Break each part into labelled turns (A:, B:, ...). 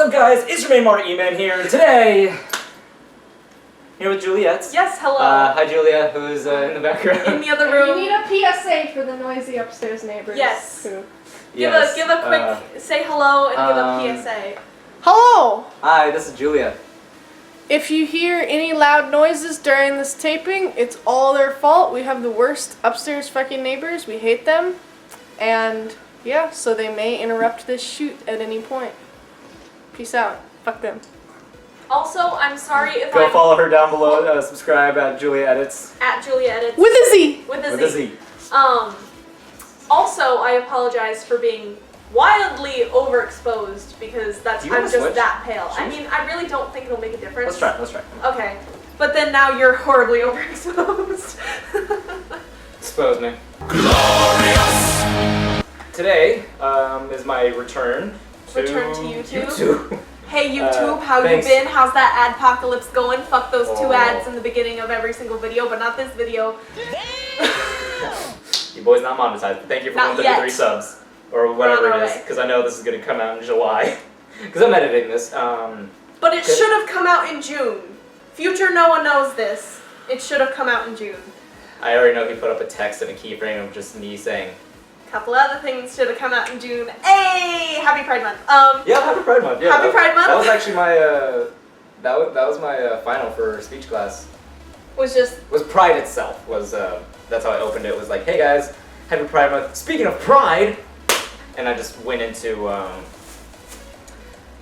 A: What's up, guys? It's your main Marty E-Man here. Today, here with Juliet.
B: Yes, hello.
A: Hi, Julia, who's in the background.
B: In the other room.
C: You need a PSA for the noisy upstairs neighbors.
B: Yes.
C: Who...
B: Give a quick say hello and give a PSA.
C: Hello!
A: Hi, this is Julia.
C: If you hear any loud noises during this taping, it's all their fault. We have the worst upstairs fucking neighbors. We hate them. And yeah, so they may interrupt this shoot at any point. Peace out. Fuck them.
B: Also, I'm sorry if
A: Go follow her down below. Subscribe at Julia Edits.
B: At Julia Edits.
C: With a Z!
B: With a Z.
A: With a Z.
B: Also, I apologize for being wildly overexposed because I'm just
A: switch?
B: that pale.
A: Switch?
B: I mean, I really don't think it'll make a difference.
A: Let's try.
B: Okay. But then now you're horribly overexposed.
A: Expose me. Glorious! Today is my return to YouTube.
B: Hey YouTube, how
A: thanks.
B: you been? How's that adpocalypse going? Fuck those two
A: Oh.
B: ads in the beginning of every single video, but not this video.
A: You boys not monetized, but thank you for
B: Not
A: 133
B: yet.
A: subs. Or whatever
B: We're on
A: it
B: our
A: is,
B: way.
A: because I know this is going to come out in July. Because I'm editing this.
B: But it should have come out in June. Future Noah knows this. It should have come out in June.
A: I already know he put up a text and a keyframe of just me saying,
B: Couple other things should have come out in June. Hey, Happy Pride Month.
A: yeah, Happy Pride Month. Yeah,
B: Happy Pride Month.
A: That was actually my that was my final for speech class.
B: Was
A: Pride itself. That's how I opened it. Was like, hey guys, Happy Pride Month. Speaking of Pride, and I just went into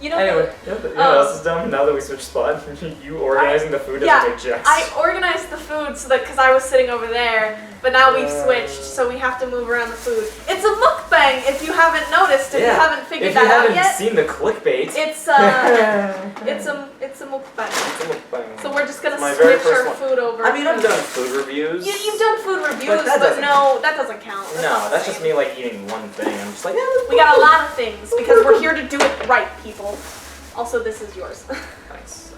B: you know.
A: Anyway, you know what else is dumb? Now that we switched spots, you organizing the food doesn't make jacks.
B: I organized the food so that because I was sitting over there, but now we've switched, so we have to move around the food. It's a mukbang if you haven't noticed, if you haven't figured that out yet.
A: If you haven't seen the clickbait.
B: It's a mukbang.
A: It's a mukbang.
B: So we're just gonna
A: My very
B: switch
A: first
B: our
A: one.
B: food over.
A: I mean, I've done food reviews.
B: You've done food reviews,
A: that
B: but
A: doesn't
B: no, that doesn't count.
A: No, that's just me like eating one thing. I'm just like, yeah.
B: We got a lot of things because we're here to do it right, people. Also, this is yours.
A: Nice.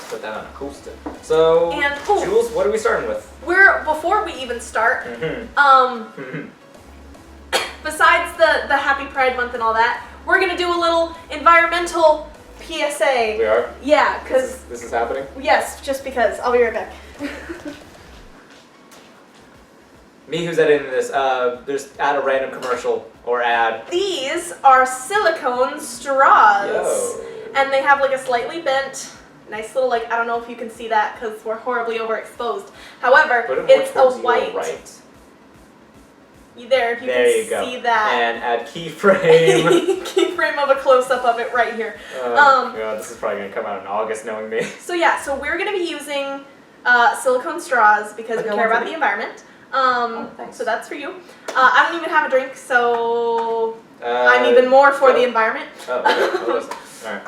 A: Put that on a coaster. So,
B: And
A: Jules, what are we starting with?
B: Before we even start, besides the Happy Pride Month and all that, we're gonna do a little environmental PSA.
A: We are?
B: Yeah, because
A: This is happening?
B: yes, just because. I'll be right back.
A: Me who's editing this, there's add a random commercial or ad.
B: These are silicone straws.
A: Yo.
B: And they have like a slightly bent, nice little I don't know if you can see that because we're horribly overexposed. However,
A: Put it more
B: it's a
A: towards your
B: white.
A: right.
B: There, you
A: There
B: can
A: you
B: see
A: go.
B: that.
A: And add keyframe.
B: Keyframe of a close-up of it right here.
A: God, this is probably gonna come out in August, knowing me.
B: So yeah, so we're gonna be using silicone straws because we care about the environment.
A: Thanks.
B: So that's for you. I don't even have a drink, so I'm even more for the environment.
A: Oh, okay. Alright.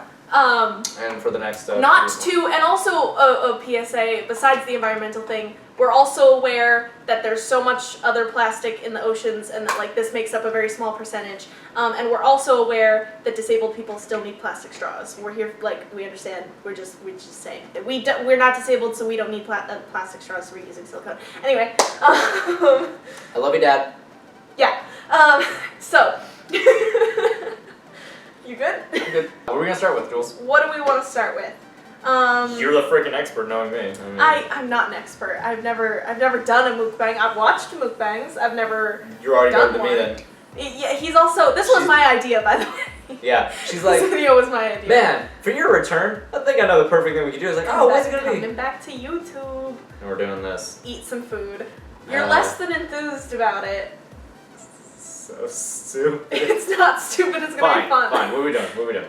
A: And for the next
B: and also a PSA, besides the environmental thing, we're also aware that there's so much other plastic in the oceans and that this makes up a very small percentage. And we're also aware that disabled people still need plastic straws. We're here, we understand, we're just saying that we're not disabled, so we don't need plastic straws, so we're using silicone. Anyway.
A: I love you, Dad.
B: Yeah. So. You good?
A: I'm good. What are we gonna start with, Jules?
B: What do we want to start with?
A: You're the freaking expert, knowing me.
B: I'm not an expert. I've never done a mukbang. I've watched mukbangs. I've never.
A: You're already
B: done
A: better than me then.
B: Yeah, he's also. This was my idea, by the way.
A: Yeah, she's like.
B: This video was my idea.
A: Man, for your return, I think I know the perfect thing we could do. It's like, oh, what's it gonna be?
B: Coming back to YouTube.
A: And we're doing this.
B: Eat some food. You're less than enthused about it.
A: So stupid.
B: It's not stupid. It's gonna be fun.
A: Fine. What are we doing?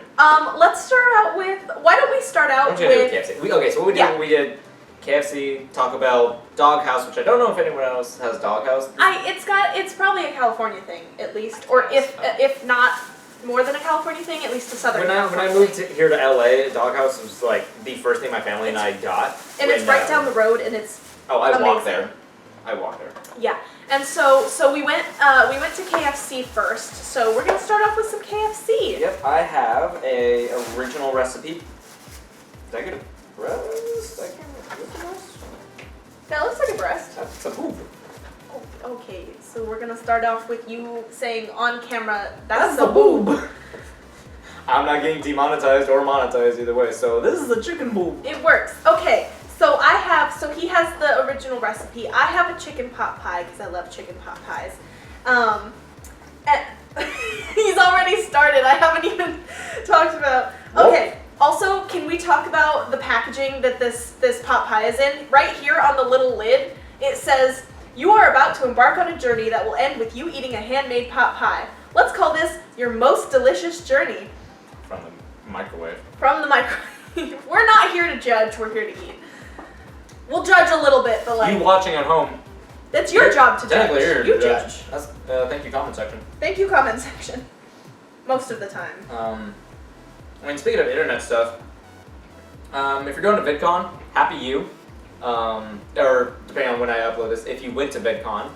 B: Let's start out with. Why don't we start out with?
A: KFC. So what we did? We did KFC, Taco Bell, Doghouse, which I don't know if anyone else has Doghouse.
B: It's probably a California thing at least, or if not more than a California thing, at least a Southern.
A: When I moved here to LA, Doghouse was like the first thing my family and I got.
B: And it's right down the road, and it's.
A: Oh, I
B: amazing.
A: walked there.
B: Yeah, and so we went to KFC first. So we're gonna start off with some KFC.
A: Yep, I have a original recipe. Did I get a breast?
B: That looks like a breast.
A: That's a boob.
B: Oh, okay, so we're gonna start off with you saying on camera,
A: That's a boob. I'm not getting demonetized or monetized either way, so this is a chicken bowl.
B: It works. Okay, so he has the original recipe. I have a chicken pot pie because I love chicken pot pies. And he's already started. I haven't even talked about. Okay. Also, can we talk about the packaging that this pot pie is in? Right here on the little lid, it says, "You are about to embark on a journey that will end with you eating a handmade pot pie. Let's call this your most delicious journey."
A: From the microwave.
B: From the microwave. We're not here to judge, we're here to eat. We'll judge a little bit, but like...
A: You watching at home.
B: That's your job to judge.
A: Technically, you're
B: You
A: the
B: judge.
A: That's, thank you, comment section.
B: Thank you, comment section. Most of the time.
A: I mean, speaking of internet stuff, if you're going to VidCon, happy you. Or depending on when I upload this, if you went to VidCon,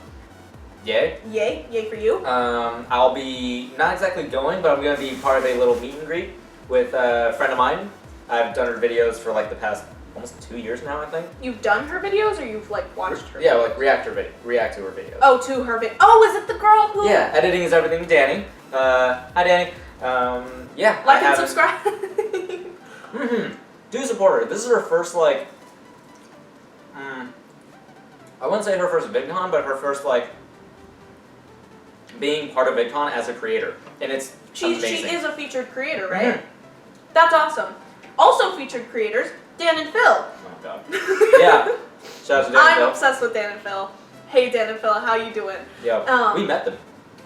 A: yay.
B: Yay. Yay for you.
A: I'll be not exactly going, but I'm going to be part of a little meet and greet with a friend of mine. I've done her videos for like the past almost 2 years now, I think.
B: You've done her videos or you've like watched her?
A: Yeah, like react to her videos.
B: Oh, to her video. Oh, is it the girl who...
A: Yeah, editing is everything. Danny. Hi, Danny. Yeah.
B: Like and subscribe.
A: Do support her. This is her first like. I wouldn't say her first VidCon, but her first like being part of VidCon as a creator, and it's amazing.
B: She is a featured creator, right?
A: Mhm.
B: That's awesome. Also featured creators, Dan and Phil.
A: Oh god. Yeah. Shout out to Dan and
B: I'm
A: Phil.
B: obsessed with Dan and Phil. Hey Dan and Phil, how you doing?
A: Yeah. We met them.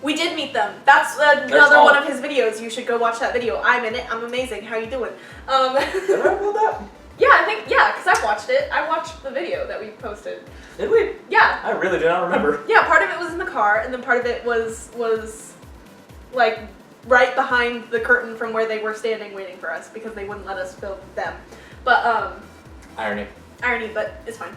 B: We did meet them. That's another one of his videos. You should go watch that video. I'm in it. I'm amazing. How you doing?
A: Did I upload that?
B: Yeah, because I watched it. I watched the video that we posted.
A: Did we?
B: Yeah.
A: I really do not remember.
B: Yeah, part of it was in the car, and then part of it was like right behind the curtain from where they were standing waiting for us because they wouldn't let us film them. But
A: Irony.
B: but it's fine.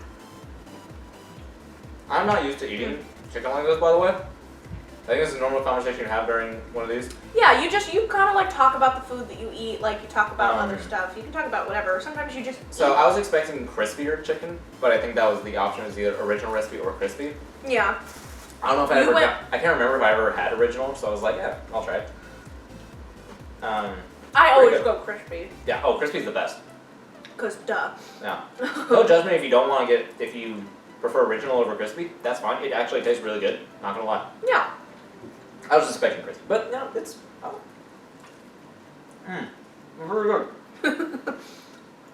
A: I'm not used to eating chicken like this, by the way. I think it's a normal conversation you have during one of these.
B: Yeah, you kind of like talk about the food that you eat, like you talk about other stuff. You can talk about whatever. Sometimes you just
A: So I was expecting crispier chicken, but I think that was the option, was either original recipe or crispy.
B: Yeah.
A: I don't know if I can't remember if I ever had original, so I was like, yeah, I'll try it.
B: I always go crispy.
A: Yeah, oh, crispy's the best.
B: Cause duh.
A: Yeah. Don't judge me if you don't want to if you prefer original over crispy, that's fine. It actually tastes really good, not gonna lie.
B: Yeah.
A: I was expecting crispy, but no, it's very good.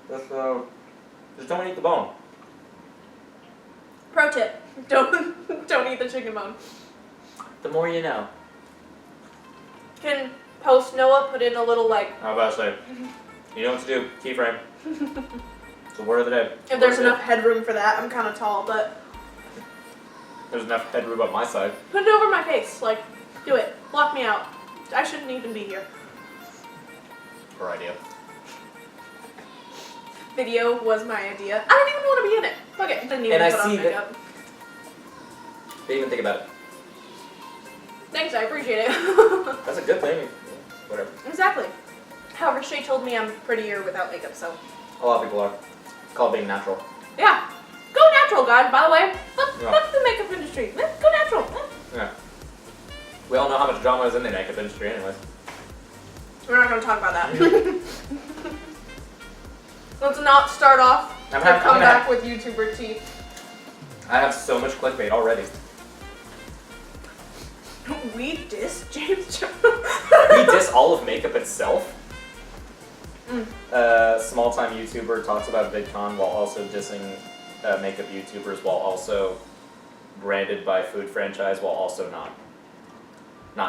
A: Just don't eat the bone.
B: Pro tip: don't eat the chicken bone.
A: The more you know.
B: Can post Noah put in a little like.
A: I was about to say, you know what to do. Keyframe. It's the word of the day.
B: If there's enough headroom for that, I'm kind of tall, but.
A: There's enough headroom on my side.
B: Put it over my face, like. Do it. Block me out. I shouldn't even be here.
A: Her idea.
B: Video was my idea. I don't even want to be in it. Fuck it. Didn't even
A: And
B: put
A: I
B: on
A: see
B: makeup.
A: Didn't even think about it.
B: Thanks, I appreciate it.
A: That's a good thing. Whatever.
B: Exactly. However, Shay told me I'm prettier without makeup, so.
A: A lot of people are. It's called being natural.
B: Yeah. Go natural, guys, by the way. Fuck the makeup industry. Go natural.
A: Yeah. We all know how much drama is in the makeup industry anyways.
B: We're not going to talk about that. Let's not start off and come back with YouTuber tea.
A: I have so much clickbait already.
B: We diss James Jones.
A: We diss all of makeup itself. Small-time YouTuber talks about VidCon while also dissing makeup YouTubers while also branded by food franchise while also not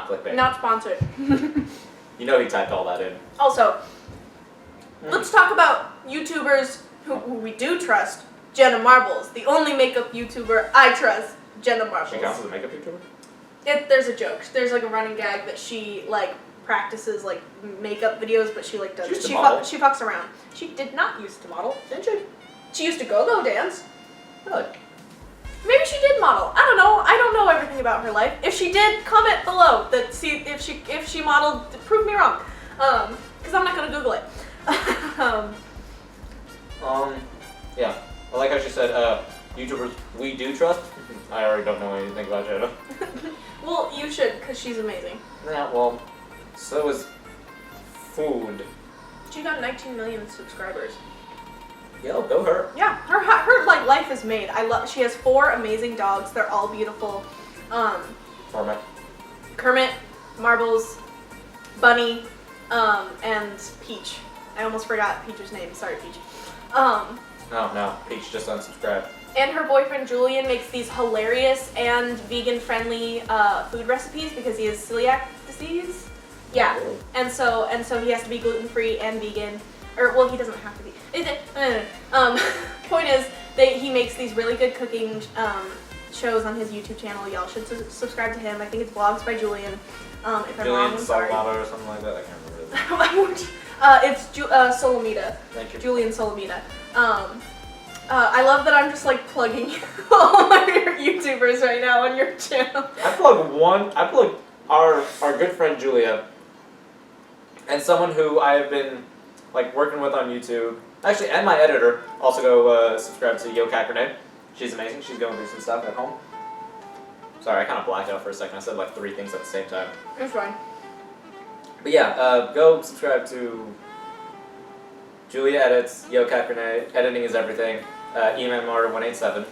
A: clickbait.
B: Not sponsored.
A: You know he typed all that in.
B: Also, let's talk about YouTubers who we do trust. Jenna Marbles, the only makeup YouTuber I trust. Jenna Marbles.
A: She counts as a makeup YouTuber?
B: There's a joke. There's like a running gag that she like practices like makeup videos, but she like doesn't.
A: She
B: fucks around. She did not used to model, didn't she? She used to go dance.
A: Really?
B: Maybe she did model. I don't know. I don't know everything about her life. If she did, comment below. If she modeled, prove me wrong. Because I'm not gonna Google it.
A: Yeah. I like how she said, YouTubers we do trust. I already don't know anything about Jenna.
B: Well, you should, because she's amazing.
A: Yeah, well, so is food.
B: She got 19 million subscribers.
A: Yo, go her.
B: Yeah, her like life is made. I love. She has 4 amazing dogs. They're all beautiful.
A: Format.
B: Kermit, Marbles, Bunny, and Peach. I almost forgot Peach's name. Sorry, Peach.
A: Oh no, Peach just unsubscribed.
B: And her boyfriend Julian makes these hilarious and vegan-friendly food recipes because he has celiac disease. Yeah, and so he has to be gluten-free and vegan. Or well, he doesn't have to be. Point is, he makes these really good cooking shows on his YouTube channel. Y'all should subscribe to him. I think it's Vlogs by Julian. If I'm wrong,
A: Julian
B: I'm sorry.
A: Salgado or something like that. I can't remember.
B: It's Solomita.
A: Thank you.
B: Julian Solomita. I love that I'm just like plugging all my YouTubers right now on your channel.
A: I plug our good friend Julia, and someone who I have been like working with on YouTube. Actually, and my editor. Also go subscribe to Yo Kaepernick. She's amazing. She's going through some stuff at home. Sorry, I kind of blacked out for a second. I said like 3 things at the same time.
B: It's fine.
A: But yeah, go subscribe to Julia Edits, Yo Kaepernick. Editing is everything. EMMR187.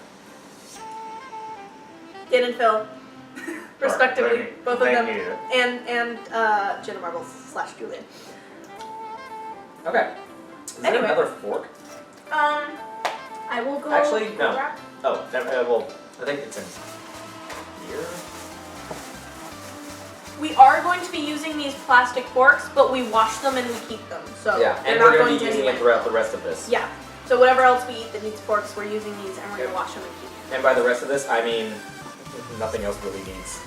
B: Dan and Phil, respectively, both of them,
A: neither.
B: and Jenna Marbles / Julian.
A: Okay. Is there
B: Anyway.
A: another fork?
B: I will go.
A: Actually, no.
B: grab-
A: Oh, never, well, I think it's in here.
B: We are going to be using these plastic forks, but we wash them and we keep them. So
A: Yeah,
B: they're
A: and
B: not
A: we're going
B: going
A: to be
B: to
A: using it throughout the rest of this.
B: Yeah. So whatever else we eat that needs forks, we're using these and we're going to wash them and keep them.
A: And by the rest of this, I mean nothing else really needs.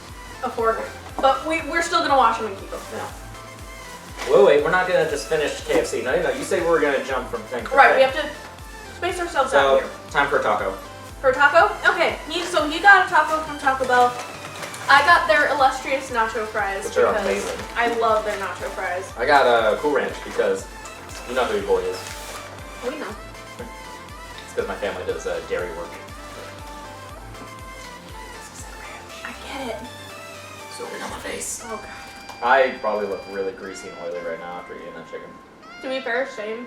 B: A fork. But we're still going to wash them and keep them.
A: No. Wait, we're not going to just finish KFC. No, you say we're going to jump from thing to
B: Right,
A: thing.
B: we have to space ourselves out
A: So,
B: here.
A: time for a taco.
B: For a taco? Okay, so he got a taco from Taco Bell. I got their illustrious nacho fries
A: Which are
B: because
A: amazing.
B: I love their nacho fries.
A: I got a Cool Ranch because you know who your boy is.
B: We know.
A: It's because my family does dairy work.
B: I get it.
A: Soaking on my face.
B: Oh god.
A: I probably look really greasy and oily right now after eating that chicken.
B: To be fair, same.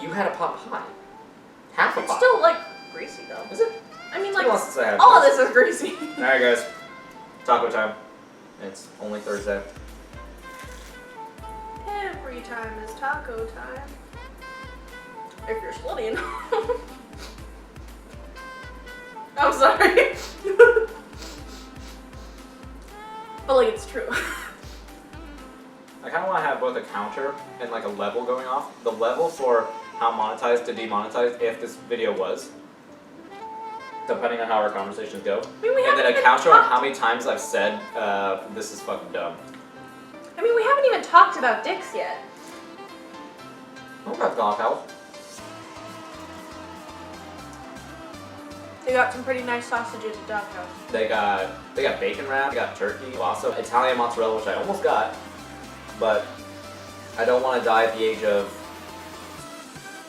A: You had a pot pie. Half a
B: It's
A: pot.
B: still like greasy though.
A: Is it?
B: I mean
A: It's
B: like
A: been a while since I had
B: all of this is greasy.
A: Alright guys, taco time. It's only Thursday.
B: Every time is taco time. If you're studying. I'm sorry. But like it's true.
A: I kind of want to have both a counter and like a level going off. The level for how monetized to demonetized if this video was, depending on how our conversations go.
B: I mean, we
A: And then
B: haven't
A: a
B: even
A: counter on
B: talked-
A: how many times I've said, this is fucking dumb.
B: I mean, we haven't even talked about dicks yet.
A: Oh, that's golf health.
B: They got some pretty nice sausages at Doghouse.
A: They got bacon wrap, they got turkey, also Italian mozzarella, which I almost got, but I don't want to die at the age of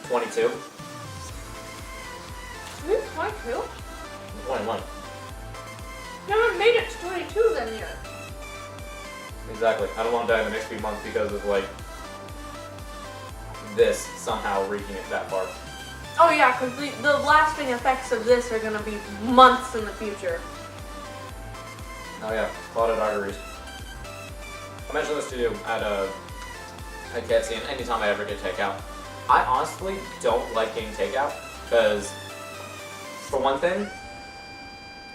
A: 22.
B: Maybe 22?
A: 21.
B: You haven't made it to 22 then yet.
A: Exactly. I don't want to die in the next few months because of like this somehow reaching it that far.
B: Oh yeah, because the lasting effects of this are going to be months in the future.
A: Oh yeah, clotted arteries. I mentioned this to you at KFC, and anytime I ever get takeout, I honestly don't like getting takeout because, for one thing,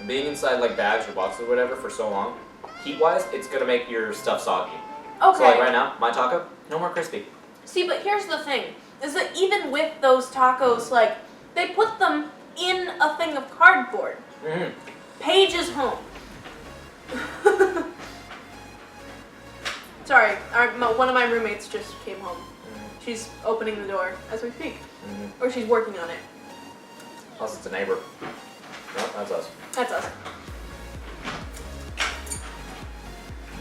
A: being inside like bags or boxes or whatever for so long, heat-wise, it's gonna make your stuff soggy.
B: Okay.
A: So like right now, my taco, no more crispy.
B: See, but here's the thing, is that even with those tacos, like, they put them in a thing of cardboard.
A: Mm-hmm.
B: Paige is home. Sorry, one of my roommates just came home.
A: Mm-hmm.
B: She's opening the door as we speak.
A: Mm-hmm.
B: Or she's working on it.
A: Plus, it's a neighbor. No, that's us.
B: That's us.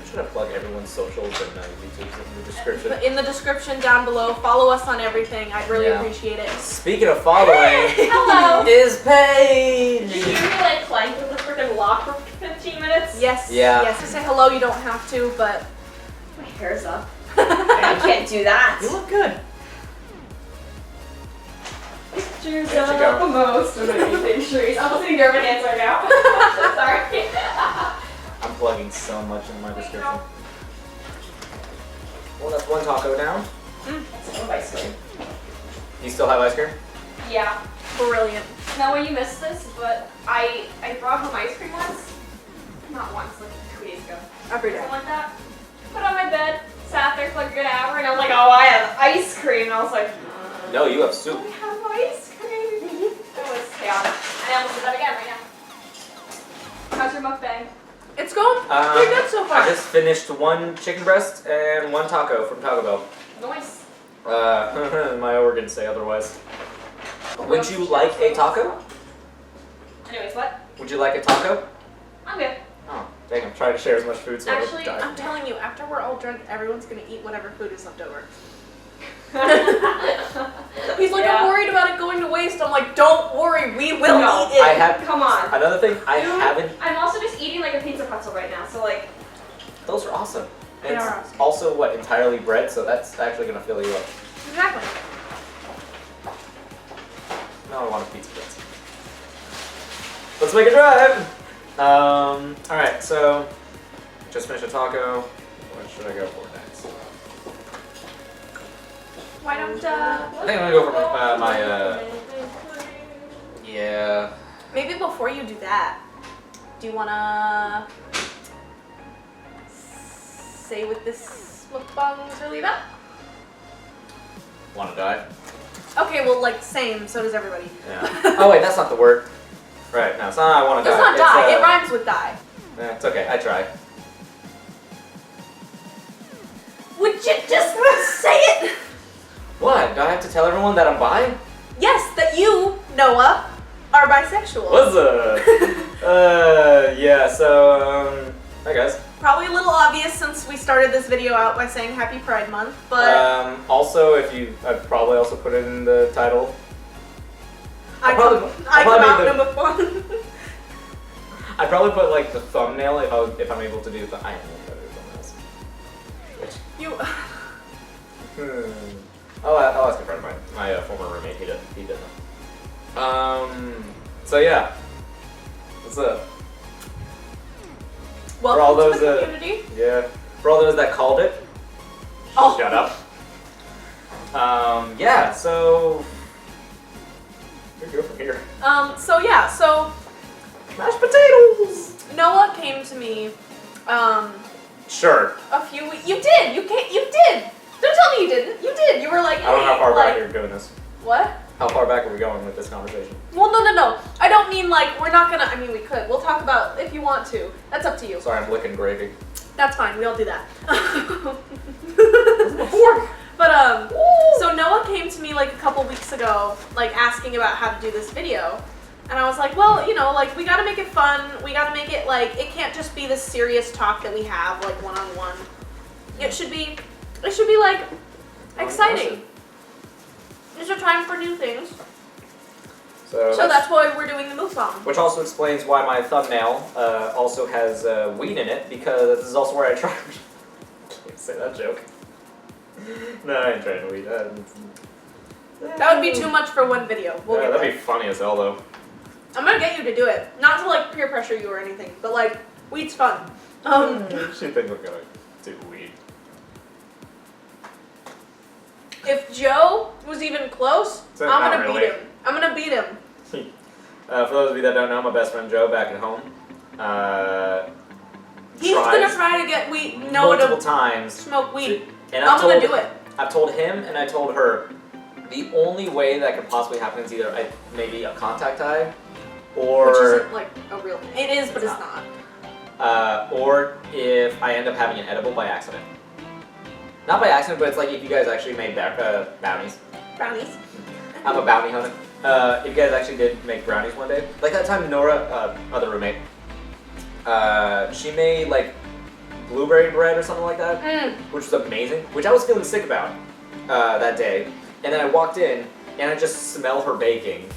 A: We should have plugged everyone's socials and YouTube's in the description.
B: But in the description down below, follow us on everything. I'd really
A: Yeah.
B: appreciate it.
A: Speaking of following,
B: Hello.
A: is Paige.
D: Did you hear me like clank with the freaking lock for 15 minutes?
B: Yes.
A: Yeah.
B: Yes. To say hello, you don't have to, but
D: My hair's up. I can't do that.
A: You look good.
D: Pictures
A: There she
D: of
A: go.
D: the most amazing pictures. I'm listening to your hands right now. Sorry.
A: I'm plugging so much in my description. Well, that's one taco down.
D: That's one ice cream.
A: You still have ice cream?
D: Yeah.
B: Brilliant.
D: Now, when you missed this, but I brought home ice cream once. Not once, like 2 days ago.
B: Every day.
D: Something like that. Put it on my bed, sat there for like a good hour, and I was like, oh, I have ice cream. And I was like,
A: No, you have soup.
D: I have ice cream. It was chaotic. And I almost did that again right now. How's your mukbang?
B: It's going pretty good so far.
A: I just finished one chicken breast and one taco from Taco Bell.
D: Nice.
A: My organs say otherwise. Would you like a taco?
D: Anyways, what?
A: Would you like a taco?
D: I'm good.
A: Oh, dang, I'm trying to share as much food so I
B: Actually,
A: don't die.
B: I'm telling you, after we're all drunk, everyone's gonna eat whatever food is left over. He's like,
D: Yeah.
B: I'm worried about it going to waste. I'm like, don't worry, we will
D: No,
B: eat it.
A: I have
D: Come on.
A: another thing. I
D: Dude,
A: haven't.
D: I'm also just eating like a pizza pretzel right now, so like.
A: Those are awesome.
B: They
A: And
B: are
A: it's
B: awesome.
A: also what entirely bread, so that's actually gonna fill you up.
B: Exactly.
A: Now I want a pizza bread. Let's make a drive. All right. So just finished a taco. What should I go for next?
B: Why don't,
A: I think I'm gonna go for my yeah.
B: maybe before you do that, do you wanna say what this mukbang is really about?
A: Want to die?
B: Okay, well, like, same, so does everybody.
A: Yeah. Oh wait, that's not the word. Right. No, it's not. I want to
B: It's
A: die.
B: not die, it rhymes with die.
A: Yeah, it's okay. I tried.
B: Would you just say it?
A: What? Do I have to tell everyone that I'm bi?
B: Yes, that you, Noah, are bisexual.
A: What's up? Yeah. So, hi guys.
B: Probably a little obvious since we started this video out by saying Happy Pride Month, but
A: Also, I'd probably also put it in the title.
B: I
A: I'll
B: come
A: probably
B: out
A: make
B: in a mukbang.
A: I'd probably put like the thumbnail if I'm able to do the. I don't know if I do thumbnails.
B: You,
A: I'll ask a friend of mine, my former roommate. He didn't know. So yeah. What's up?
B: welcome
A: all
B: to
A: those,
B: the community.
A: Yeah. For all those that called it.
B: Oh.
A: Shut up. Yeah. So. Where do we go from here?
B: So
A: Mashed potatoes.
B: Noah came to me,
A: Sure.
B: a few weeks. You did. You did. Don't tell me you didn't. You did. You were like,
A: I don't know how
B: hey,
A: far
B: like,
A: back you're doing this.
B: what?
A: How far back are we going with this conversation?
B: Well, no. I don't mean like we're not gonna. I mean, we could. We'll talk about if you want to. That's up to you.
A: Sorry, I'm licking gravy.
B: That's fine. We all do that.
A: Before.
B: But so Noah came to me like a couple weeks ago, like asking about how to do this video, and I was like, well, you know, like we gotta make it fun. We gotta make it like it can't just be this serious talk that we have like one-on-one. It should be like exciting. It's a time for new things.
A: So
B: that's why we're doing the mukbang.
A: which also explains why my thumbnail also has weed in it, because this is also where I tried. Can't say that joke. No, I ain't trying to weed.
B: That would be too much for one video. We'll get
A: That'd
B: there.
A: be funny as hell though.
B: I'm gonna get you to do it. Not to like peer pressure you or anything, but like weed's fun.
A: She thinks we're gonna do weed.
B: If Joe was even close,
A: So,
B: I'm
A: not
B: gonna
A: really.
B: beat him. I'm gonna beat him.
A: For those of you that don't know, my best friend Joe back at home.
B: He's
A: tries
B: gonna try to get weed. No,
A: multiple
B: to
A: times.
B: smoke weed.
A: And
B: I'm gonna do it.
A: I've told him and I told her the only way that could possibly happen is either maybe a contact high, or
B: Which isn't like a real thing. It is, but it's not.
A: or if I end up having an edible by accident. Not by accident, but it's like if you guys actually made bounties.
B: Brownies.
A: I'm a bounty hunter. If you guys actually did make brownies one day, like that time Nora, other roommate, she made like blueberry bread or something like that, which was amazing, which I was feeling sick about that day. And then I walked in and I just smell her baking.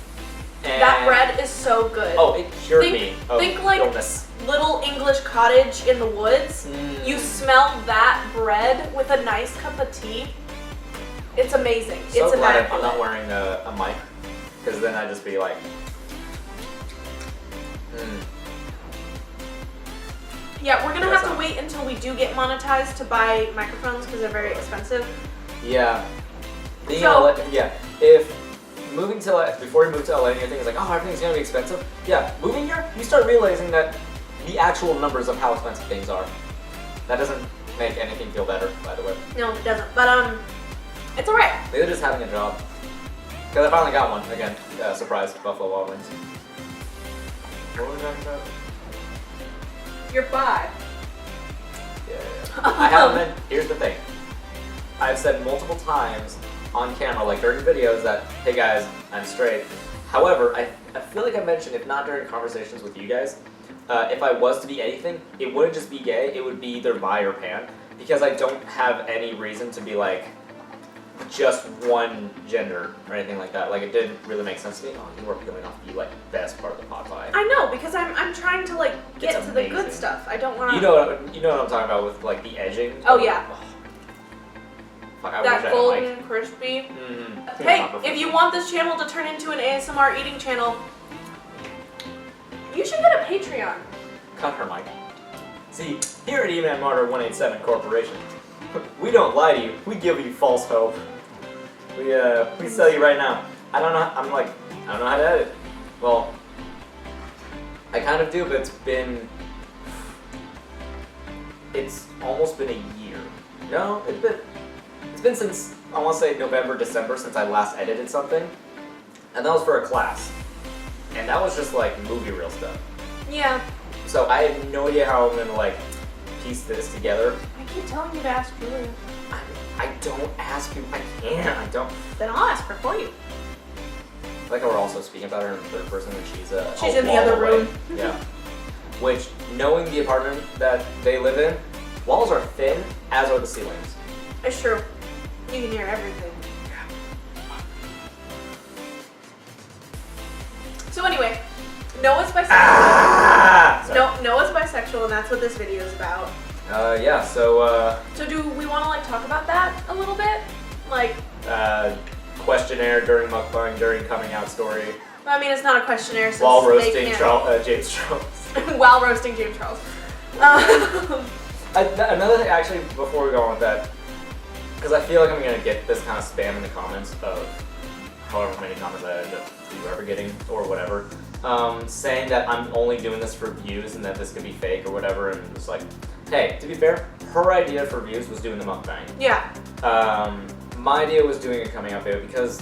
A: And
B: That bread is so good.
A: Oh, it cured
B: Think-
A: me of
B: think like-
A: illness.
B: Little English cottage in the woods.
A: Mm.
B: You smell that bread with a nice cup of tea. It's amazing.
A: So
B: it's
A: glad I'm
B: immaculate.
A: not wearing a mic, because then I'd just be like,
B: Yeah, we're gonna
A: That's
B: have to
A: not-
B: wait until we do get monetized to buy microphones because they're very expensive.
A: yeah. Being
B: So-
A: in LA, yeah. If moving to LA, before you move to LA, and you think it's like, oh, everything's gonna be expensive. Yeah, moving here, you start realizing that the actual numbers of how expensive things are. That doesn't make anything feel better, by the way.
B: No, it doesn't. But it's alright.
A: Maybe just having a job. Because I finally got one again. Surprise, Buffalo Wild Wings. What were we talking about?
B: You're 5.
A: Yeah. I haven't been. Here's the thing. I've said multiple times on camera, like during videos, that hey guys, I'm straight. However, I feel like I mentioned, if not during conversations with you guys, if I was to be anything, it wouldn't just be gay. It would be either bi or pan, because I don't have any reason to be like just one gender or anything like that. Like it didn't really make sense to me. Oh, you were peeling off the like best part of the pot pie.
B: I know, because I'm trying to like get
A: It's
B: to the good
A: amazing.
B: stuff. I don't want to.
A: You know what I'm talking about with like the edging.
B: Oh, yeah.
A: Fuck, I wish I
B: that
A: had a
B: golden,
A: mic.
B: crispy.
A: Mm-hmm.
B: Hey, if you want this channel to turn into an ASMR eating channel, you should get a Patreon.
A: Cut her mic. See, here at E-Man Martyr 187 Corporation, we don't lie to you. We give you false hope. We sell you right now. I don't know how to edit. Well, I kind of do, but it's almost been a year. No, it's been since, I want to say November, December since I last edited something. And that was for a class. And that was just like movie reel stuff.
B: Yeah.
A: So I have no idea how I'm gonna like piece this together.
B: I keep telling you to ask Julia.
A: I don't ask you. I can't. I don't.
B: Then I'll ask her for you.
A: I like how we're also speaking about her in third person when she's a
B: She's
A: a
B: in the
A: wall
B: other
A: away.
B: room.
A: Yeah. Which, knowing the apartment that they live in, walls are thin, as are the ceilings.
B: It's true. You can hear everything. So anyway, Noah's bisexual.
A: Sorry.
B: Noah's bisexual, and that's what this video is about.
A: Yeah. So
B: So do we want to like talk about that a little bit? Like,
A: questionnaire during mukbang, during coming out story,
B: I mean, it's not a questionnaire since
A: while
B: they
A: roasting
B: can't.
A: James Charles.
B: While roasting James Charles.
A: Another thing, actually, before we go on with that, because I feel like I'm gonna get this kind of spam in the comments of however many comments I end up ever getting or whatever, saying that I'm only doing this for views and that this could be fake or whatever, and it's like, hey, to be fair, her idea for views was doing the mukbang.
B: Yeah.
A: My idea was doing a coming out video because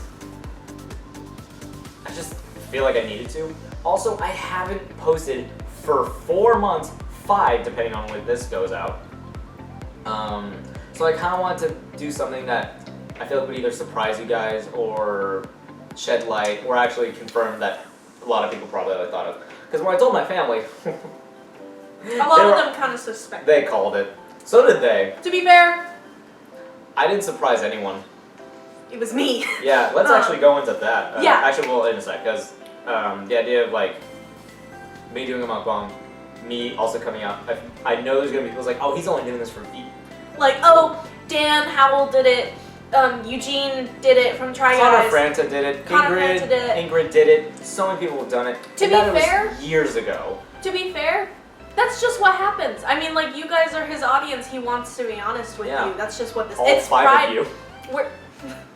A: I just feel like I needed to. Also, I haven't posted for 4 months, 5 depending on when this goes out. So I kind of wanted to do something that I feel like would either surprise you guys or shed light or actually confirm that a lot of people probably thought of. Because when I told my family,
B: A lot of them kind of suspect.
A: they called it. So did they.
B: To be fair,
A: I didn't surprise anyone.
B: it was me.
A: Yeah, let's actually go into that.
B: Yeah.
A: Actually, well, in a sec, because the idea of like me doing a mukbang, me also coming out, I know there's gonna be people like, oh, he's only doing this for views.
B: Like, oh, Dan Howell did it. Eugene did it from Try
A: Connor
B: Guys.
A: Franta did it.
B: Connor Franta did it.
A: Ingrid did it. So many people have done it.
B: To
A: And
B: be
A: that was
B: fair-
A: years ago.
B: To be fair, that's just what happens. I mean, like, you guys are his audience. He wants to be honest with
A: Yeah.
B: you. That's just what this.
A: All
B: It's
A: 5
B: Pride.
A: of you.
B: We're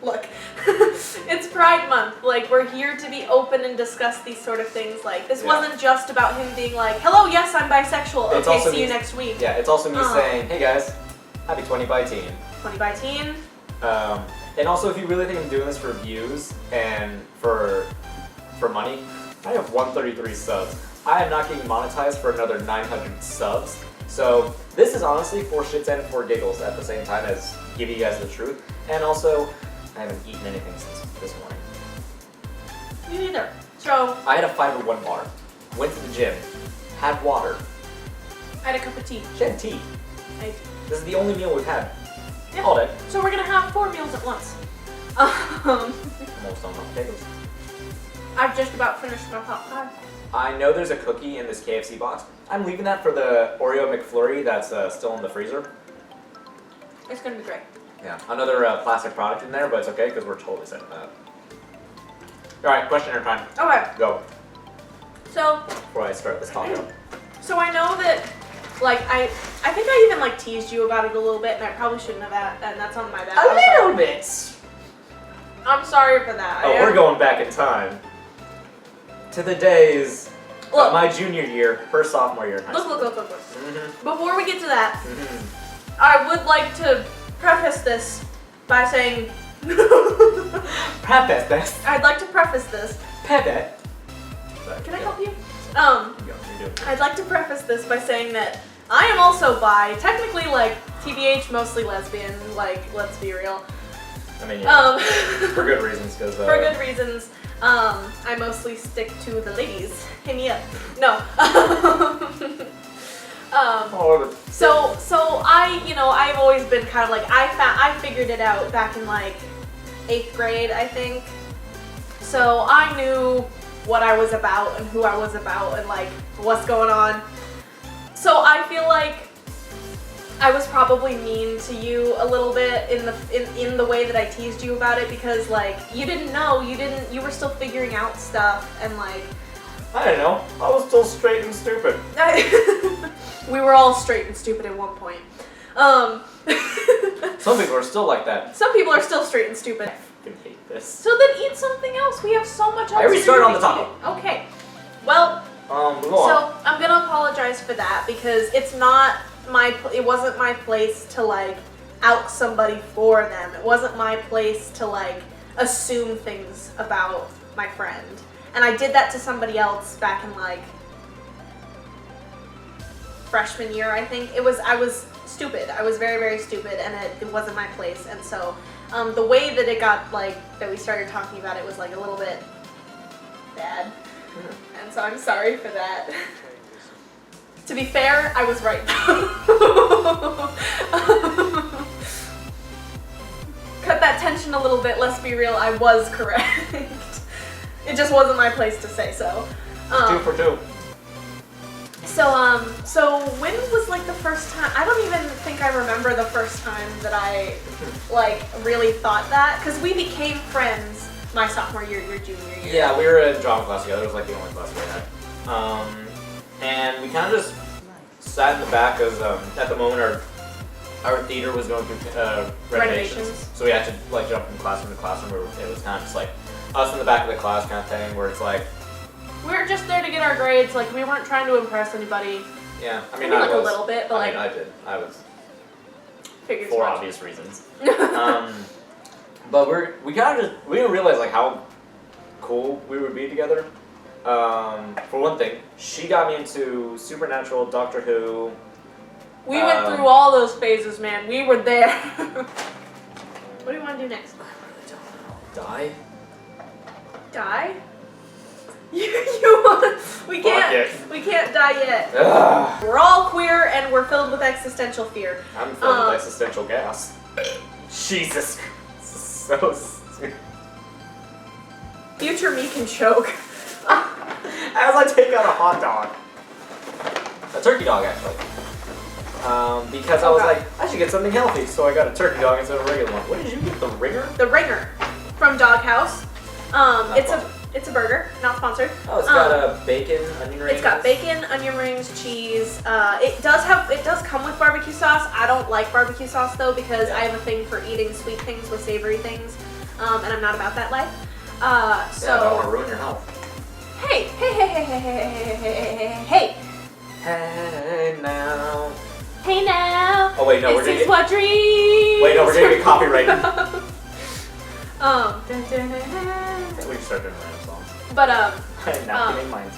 B: look. It's Pride Month. Like, we're here to be open and discuss these sort of things. Like, this
A: Yeah.
B: wasn't just about him being like, "Hello, yes, I'm bisexual.
A: It's
B: Okay,
A: also
B: see you
A: me-
B: next week."
A: Yeah, it's also me
B: Uh.
A: saying, hey guys, happy 20 by teen.
B: 20 by teen.
A: And also, if you really think I'm doing this for views and for money, I have 133 subs. I am not getting monetized for another 900 subs. So this is honestly for shits and for giggles at the same time as giving you guys the truth. And also, I haven't eaten anything since this morning.
B: Me neither. So
A: I had a Fiber One bar, went to the gym, had water,
B: I had a cup of tea.
A: she had tea.
B: I-
A: This is the only meal we've had
B: Yeah.
A: all day.
B: So we're gonna have 4 meals at once.
A: Almost on my potatoes.
B: I've just about finished my pot pie.
A: I know there's a cookie in this KFC box. I'm leaving that for the Oreo McFlurry that's still in the freezer.
B: It's gonna be great.
A: Yeah, another plastic product in there, but it's okay because we're totally setting that. All right, questionnaire time.
B: Okay,
A: Go.
B: so
A: Before I start this taco.
B: So I know that, like, I think I even, like, teased you about it a little bit, and I probably shouldn't have, and that's on my bad.
A: A little bit.
B: I'm sorry for that.
A: Oh, we're going back in time. To the days
B: Look.
A: of my junior year, her sophomore year in high
B: Look,
A: school.
B: look.
A: Mm-hmm.
B: Before we get to that,
A: Mm-hmm.
B: I would like to preface this by saying...
A: Preface this.
B: I'd like to preface this.
A: Pepe.
B: Can I help you?
A: You're doing it.
B: I'd like to preface this by saying that I am also bi, technically, like, TBH, mostly lesbian, like, let's be real.
A: I mean, yeah. For
B: For
A: good reasons, because
B: good reasons. I mostly stick to the ladies. Hit me up. No. So I, I've always been kind of like, I figured it out back in like 8th grade, I think. So I knew what I was about and who I was about and like what's going on. So I feel like I was probably mean to you a little bit in the way that I teased you about it because like you didn't know, you were still figuring out stuff and like
A: I don't know. I was still straight and stupid.
B: we were all straight and stupid at one point.
A: Some people are still like that.
B: Some people are still straight and stupid.
A: I fucking hate this.
B: So then eat something else. We have so much else.
A: I already
B: to
A: started
B: do
A: on the
B: to
A: topic.
B: eat. Okay. Well,
A: Move on.
B: so I'm gonna apologize for that because it's not it wasn't my place to like out somebody for them. It wasn't my place to like assume things about my friend. And I did that to somebody else back in like freshman year, I think. I was stupid. I was very, very stupid and it wasn't my place. And so the way that it got like, that we started talking about it was like a little bit bad. And so I'm sorry for that. To be fair, I was right. Cut that tension a little bit, let's be real, I was correct. It just wasn't my place to say so.
A: 2 for 2.
B: So when was like the first time, I don't even think I remember the first time that I like really thought that, because we became friends my sophomore year, your junior year.
A: Yeah, we were in drama class together. It was like the only class we had. And we kind of just sat in the back because at the moment our theater was going through renovations. So we had to like jump from classroom to classroom where it was kind of just like us in the back of the class kind of thing where it's like,
B: we were just there to get our grades, like we weren't trying to impress anybody.
A: yeah, I mean,
B: Maybe
A: I
B: like
A: was.
B: a little bit, but like
A: I did. I was.
B: figured
A: For
B: as much.
A: obvious reasons. But we didn't realize like how cool we would be together. For one thing, she got me into Supernatural, Doctor Who.
B: We went through all those phases, man. We were there. What do you want to do next?
A: I really don't know. Die?
B: Die? You want? We can't die yet.
A: Ugh.
B: We're all queer and we're filled with existential fear.
A: I'm filled with existential gas. Jesus. So stupid.
B: Future me can choke.
A: As I take out a hot dog. A turkey dog, actually. Because I was like, I should get something healthy, so I got a turkey dog instead of a regular one. What did you get? The Ringer?
B: The Ringer from Doghouse. It's a burger, not sponsored.
A: Oh, it's got a bacon, onion rings.
B: It's got bacon, onion rings, cheese. It does come with barbecue sauce. I don't like barbecue sauce though because I have a thing for eating sweet things with savory things, and I'm not about that life. So
A: I don't want to ruin your health.
B: Hey.
A: Hey now.
B: Hey now.
A: Oh wait, no, we're
B: this
A: gonna
B: is what dreams.
A: Wait, no, we're gonna get copyrighted. We should start doing random songs.
B: But
A: I'm not getting mine.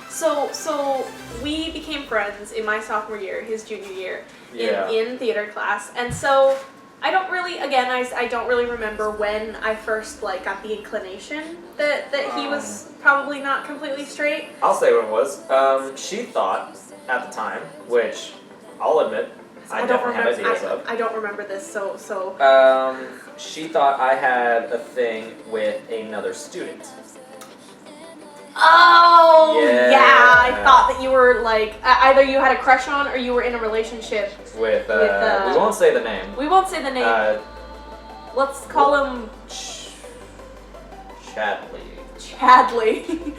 B: So we became friends in my sophomore year, his junior year, in theater class, and so I don't really, again, I don't really remember when I first like got the inclination that he was probably not completely straight.
A: I'll say what it was. She thought at the time, which I'll admit,
B: 'Cause
A: I
B: don't
A: definitely had
B: remember.
A: ideas of.
B: I don't remember this. So.
A: She thought I had a thing with another student.
B: Oh
A: Yeah.
B: I thought that you were like either you had a crush on or you were in a relationship.
A: With, we won't say the name.
B: We won't say the name. Let's call him
A: Chadley.
B: Chadley.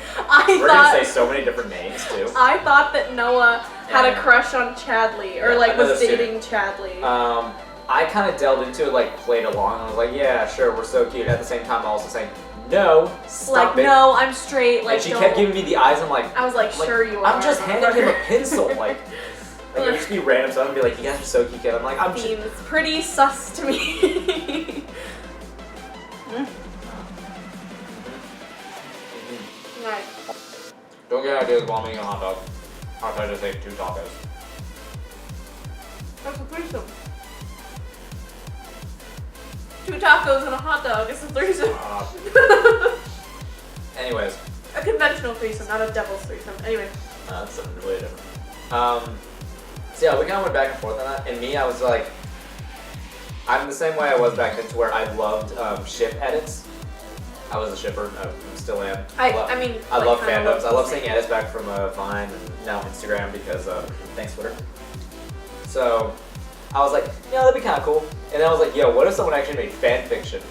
A: We're gonna say so many different names too.
B: I thought that Noah had a
A: Yeah.
B: crush on Chadley or
A: Yeah,
B: like was
A: another
B: dating Chadley.
A: I kind of delved into it, like played along. I was like, yeah, sure, we're so cute. At the same time, also saying, no, stop
B: like
A: it.
B: no, I'm straight. Like
A: And she
B: don't.
A: kept giving me the eyes. I'm like,
B: I was like, sure you are.
A: I'm just handing him a pencil. Like it would just be random stuff and be like, you guys are so cute. I'm like, I'm just.
B: Seems pretty sus to me. Right.
A: Don't get ideas while I'm eating a hot dog. I'll try to take 2 tacos.
B: That's a threesome. 2 tacos and a hot dog is a threesome.
A: Anyways,
B: A conventional threesome, not a devil's threesome. Anyway.
A: that's something really different. So yeah, we kind of went back and forth on that. And me, I was like, I'm the same way I was back then, to where I loved ship edits. I was a shipper. I still am.
B: I
A: I love fandoms. I love seeing edits back from Vine and now Instagram because thanks Twitter. So I was like, yeah, that'd be kind of cool. And then I was like, yo, what if someone actually made fan fiction?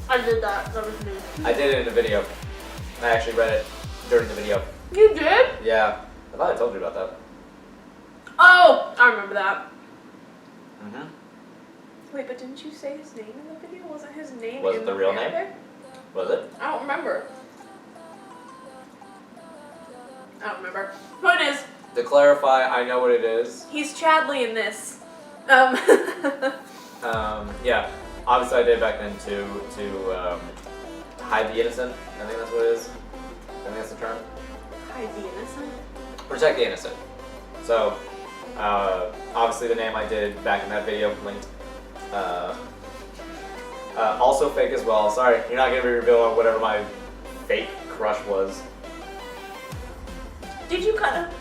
B: I did that. That was me.
A: I did it in a video. I actually read it during the video.
B: You did?
A: Yeah, I thought I told you about that.
B: Oh, I remember that.
A: Mm-hmm.
B: Wait, but didn't you say his name in the video? Wasn't his name
A: Was
B: in
A: it the real name?
B: there?
A: Was it?
B: I don't remember. I don't remember. Point is,
A: To clarify, I know what it is.
B: he's Chadley in this.
A: Yeah. Obviously, I did back then to hide the innocent. I think that's what it is. I think that's the term.
B: Hide the innocent?
A: Protect the innocent. So, obviously, the name I did back in that video linked. Also fake as well. Sorry, you're not gonna be revealing whatever my fake crush was.
B: Did you kind of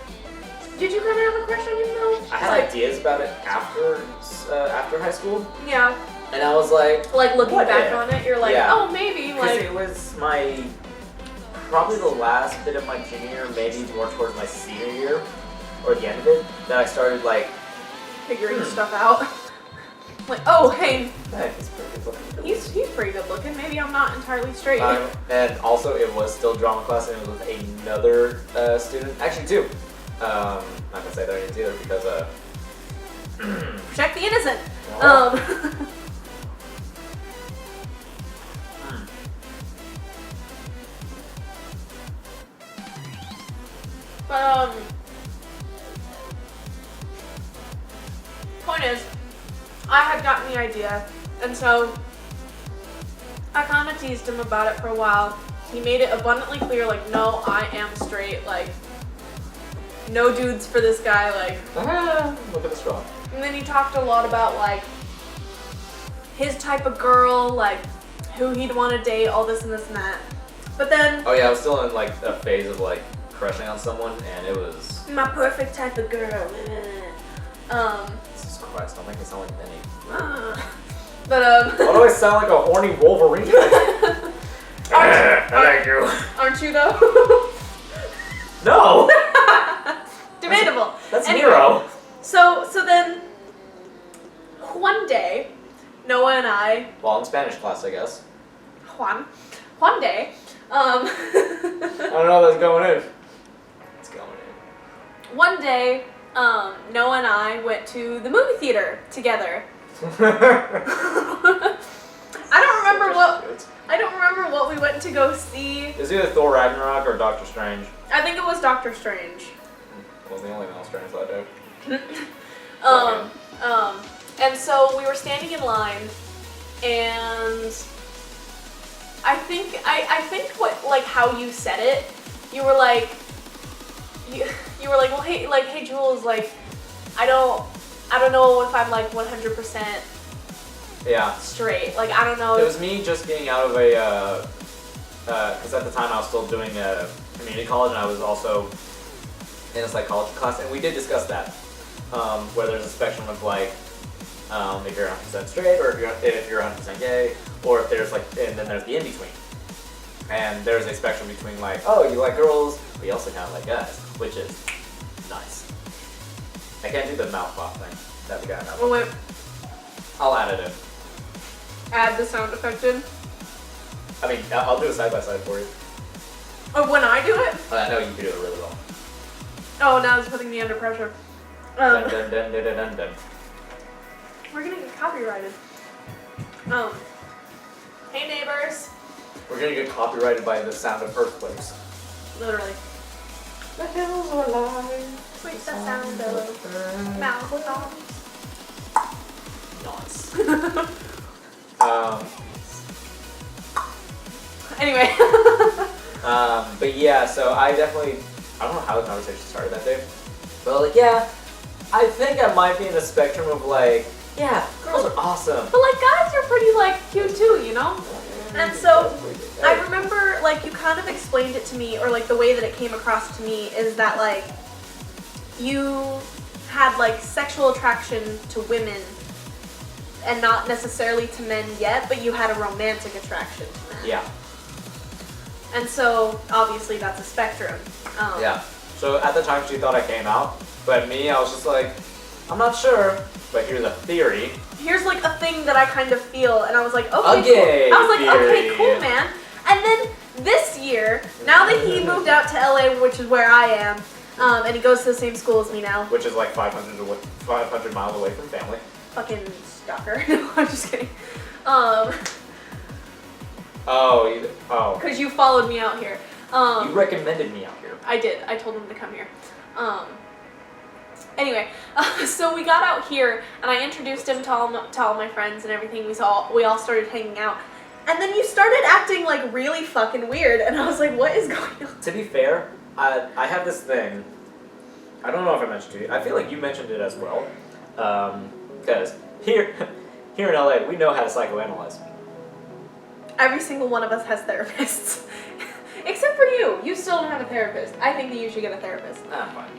B: have a crush on him though?
A: I had ideas about it after high school,
B: Yeah.
A: and I was like,
B: Like looking
A: What
B: back
A: if?
B: on it, you're like,
A: Yeah.
B: oh maybe
A: because
B: like
A: it was probably the last bit of my junior year, maybe more towards my senior year, or the end of it, that I started like,
B: figuring stuff out. Like, oh hey,
A: hey, he's pretty good looking.
B: he's pretty good looking. Maybe I'm not entirely straight.
A: And also, it was still drama class, and it was with another student, actually 2. Not gonna say their names either because
B: Protect the innocent.
A: well,
B: But point is, I had gotten the idea, and so I kind of teased him about it for a while. He made it abundantly clear, like, no, I am straight, like, no dudes for this guy, like.
A: look at the straw.
B: And then he talked a lot about, like, his type of girl, like, who he'd want to date, all this and this and that. But then,
A: Oh yeah, I was still in like a phase of like crushing on someone, and it was.
B: my perfect type of girl.
A: Jesus Christ! Don't make me sound like Benny.
B: But
A: Why do I sound like a horny Wolverine? Thank you.
B: aren't you though?
A: No.
B: Debatable.
A: That's
B: Anyway,
A: Nero.
B: So then, one day, Noah and I,
A: Well, in Spanish class, I guess.
B: one day,
A: I don't know if that's going in. It's going in.
B: one day, Noah and I went to the movie theater together. I don't remember what we went to go see.
A: It's either Thor Ragnarok or Doctor Strange.
B: I think it was Doctor Strange.
A: Well, the only one Strange that day.
B: And so we were standing in line, and I think what, like, how you said it, you were like, well, hey Jules, like, I don't know if I'm like 100%
A: Yeah.
B: straight. Like, I don't know.
A: It was me just getting out of a, because at the time I was still doing a community college, and I was also in a psychology class, and we did discuss that. where there's a spectrum of like, if you're 100% straight, or if you're 100% gay, or if there's like, and then there's the in between. And there's a spectrum between like, oh, you like girls, but you also kind of like guys, which is nice. I can't do the mouth pop thing. That'd be kind of
B: Well, wait.
A: I'll add it in.
B: Add the sound effect in.
A: I mean, I'll do a side by side for you.
B: Or when I do it?
A: But I know you can do it really well.
B: Oh, now it's putting me under pressure.
A: Dun, dun, dun, dun, dun, dun, dun.
B: We're gonna get copyrighted. Hey neighbors.
A: We're gonna get copyrighted by the sound of earthquakes.
B: Literally.
A: The hills are alive.
B: Wait, the sound of mouth.
A: Nice.
B: Anyway.
A: But yeah, so I don't know how the conversation started that day, but like, yeah, I think I might be in the spectrum of like, yeah, girls are awesome.
B: But like guys are pretty like cute too, you know? And so I remember like you kind of explained it to me, or like the way that it came across to me is that like you had like sexual attraction to women and not necessarily to men yet, but you had a romantic attraction to men.
A: Yeah.
B: And so obviously that's a spectrum.
A: Yeah. So at the time she thought I came out, but me, I was just like, I'm not sure, but here's a theory.
B: Here's like a thing that I kind of feel, and I was like, okay,
A: A gay
B: cool. I was like, okay,
A: theory.
B: cool, man. And then this year, now that he moved out to LA, which is where I am, and he goes to the same school as me now.
A: Which is like 500 miles away from family.
B: Fucking stalker. No, I'm just kidding. Because you followed me out here.
A: You recommended me out here.
B: I did. I told him to come here. Anyway, so we got out here, and I introduced him to all my friends and everything. We all started hanging out, and then you started acting like really fucking weird, and I was like, what is going on?
A: To be fair, I have this thing. I don't know if I mentioned it to you. I feel like you mentioned it as well, because here in LA, we know how to psychoanalyze.
B: Every single one of us has therapists. Except for you. You still don't have a therapist. I think that you should get a therapist.
A: Fine.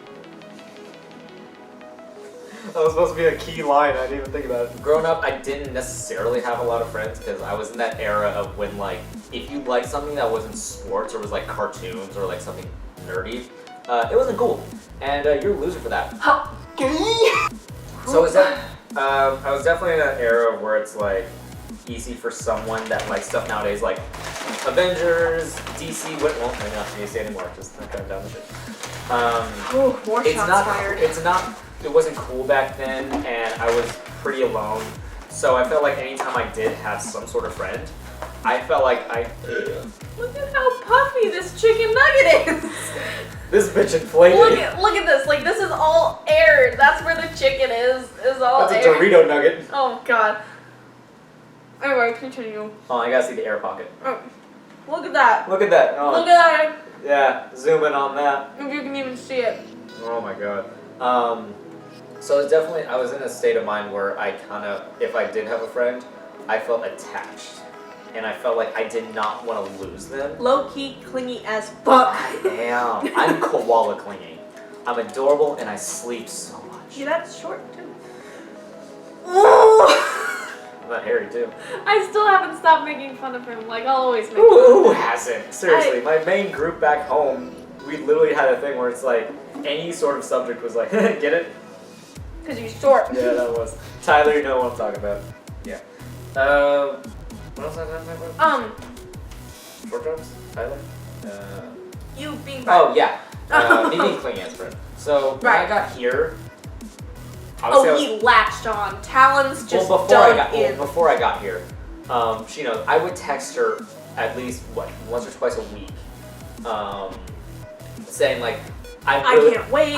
A: That was supposed to be a key line. I didn't even think about it. Growing up, I didn't necessarily have a lot of friends because I was in that era of when, like, if you liked something that wasn't sports or was like cartoons or like something nerdy, it wasn't cool, and you're a loser for that. So I was definitely in that era where it's like easy for someone that likes stuff nowadays, like Avengers, DC. Maybe not DC anymore. Just going down the shit.
B: More shots fired.
A: It wasn't cool back then, and I was pretty alone. So I felt like anytime I did have some sort of friend, I felt like
B: Look at how puffy this chicken nugget is.
A: This bitch inflated.
B: Look at this. Like, this is all air. That's where the chicken is all
A: That's
B: air.
A: a Dorito nugget.
B: Oh god. Anyway, continue.
A: Oh, I gotta see the air pocket.
B: Oh, look at that.
A: Look at that. Oh.
B: Look at that.
A: Yeah, zoom in on that.
B: If you can even see it.
A: Oh my god. So it's definitely, I was in a state of mind where I kind of, if I did have a friend, I felt attached. And I felt like I did not want to lose them.
B: Low-key clingy as fuck.
A: I am. I'm koala clingy. I'm adorable and I sleep so much.
B: Yeah, that's short too. Ooh.
A: I'm not hairy too.
B: I still haven't stopped making fun of him. Like, I'll always make fun
A: Who
B: of him.
A: hasn't? Seriously, my main group back home, we literally had a thing where it's like, any sort of subject was like, get it?
B: Because you're short.
A: Yeah, that was. Tyler, you know what I'm talking about. Yeah. What else was I talking about? Short jumps? Tyler?
B: You being
A: Oh, yeah. Me being clingy as a friend. So, when I got here,
B: he latched on. Talons just
A: before I got here, she knows, I would text her at least, once or twice a week, saying, like, I
B: can't wait,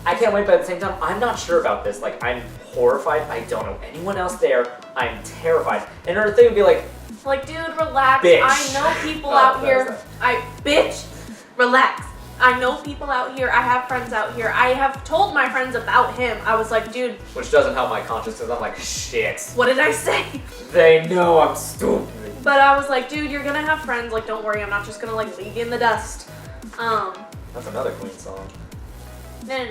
A: I can't wait, but at the same time, I'm not sure about this. Like, I'm horrified. I don't know anyone else there. I'm terrified. And her thing would be like,
B: dude, relax.
A: Bitch.
B: I know people out here. Bitch, relax. I know people out here. I have friends out here. I have told my friends about him. I was like, dude.
A: Which doesn't help my conscience because I'm like, shit.
B: What did I say?
A: They know I'm stupid.
B: But I was like, dude, you're gonna have friends. Like, don't worry. I'm not just gonna leave you in the dust.
A: That's another Queen song.
B: No.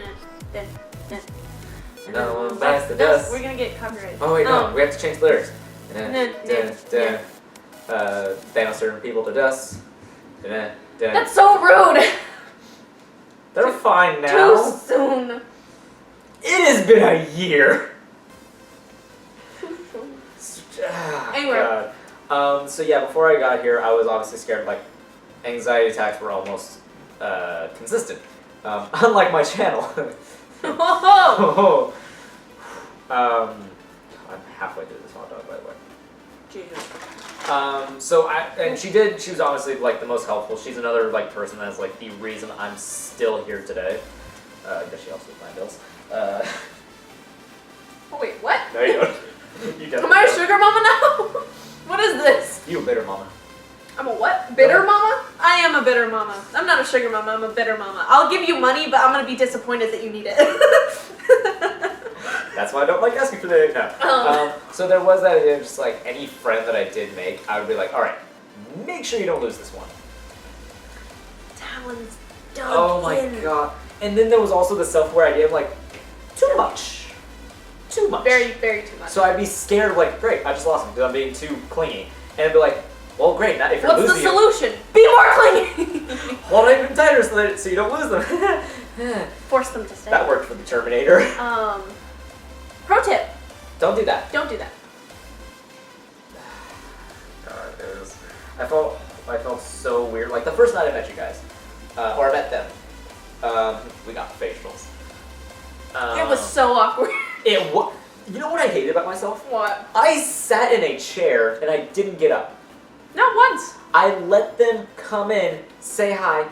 A: No one bites the dust.
B: We're gonna get copyrighted.
A: Oh wait, no, we have to change the lyrics.
B: Yeah.
A: Thanos turned people to dust.
B: That's so rude.
A: They're fine
B: Too
A: now.
B: soon.
A: It has been a year.
B: Anyway.
A: God. So yeah, before I got here, I was obviously scared. Like, anxiety attacks were almost consistent. Unlike my channel.
B: Whoa.
A: I'm halfway through this hot dog, by the way.
B: Jesus.
A: So she was honestly like the most helpful. She's another like person that's like the reason I'm still here today. Because she helps with my bills.
B: Oh wait, what?
A: No, you don't. You
B: Am I a sugar mama now? What is this?
A: You a bitter mama.
B: I'm a what? Bitter mama? I am a bitter mama. I'm not a sugar mama, I'm a bitter mama. I'll give you money, but I'm gonna be disappointed that you need it.
A: That's why I don't like asking for the no. So there was that idea of just like any friend that I did make, I would be like, all right, make sure you don't lose this one.
B: Talon's dug
A: Oh my
B: in.
A: god. And then there was also the self-aware idea of like, too much. Too much.
B: Very, very too much.
A: So I'd be scared of like, great, I just lost him because I'm being too clingy. And I'd be like, well, great, now if you're
B: What's the
A: losing him,
B: solution? Be more clingy!
A: hold it even tighter so you don't lose them.
B: Force them to stay.
A: That worked for the Terminator.
B: Pro tip,
A: Don't do that.
B: don't do that.
A: God, it was, I felt so weird. Like the first night I met you guys, or I met them, we got facials.
B: It was so awkward.
A: You know what I hated about myself?
B: What?
A: I sat in a chair and I didn't get up.
B: Not once.
A: I let them come in, say hi.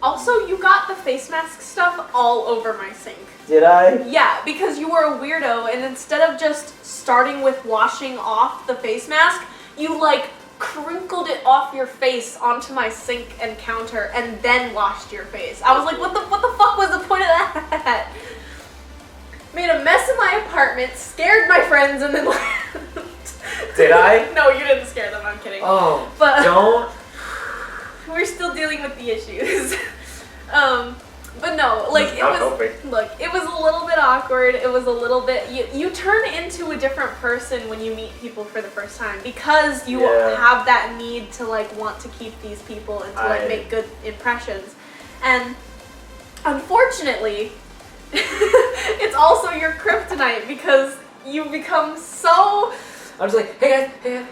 B: Also, you got the face mask stuff all over my sink.
A: Did I?
B: Yeah, because you were a weirdo, and instead of just starting with washing off the face mask, you like crinkled it off your face onto my sink and counter, and then washed your face. I was like, what the fuck was the point of that? Made a mess in my apartment, scared my friends, and then left.
A: Did I?
B: No, you didn't scare them. I'm kidding.
A: Oh,
B: But
A: don't.
B: we're still dealing with the issues. But no, like it
A: Not
B: was.
A: hoping.
B: Look, it was a little bit awkward. It was a little bit. You turn into a different person when you meet people for the first time because you have that need to like want to keep these people and to like make good impressions. And unfortunately, it's also your kryptonite because you become so.
A: I'm just like, hey guys,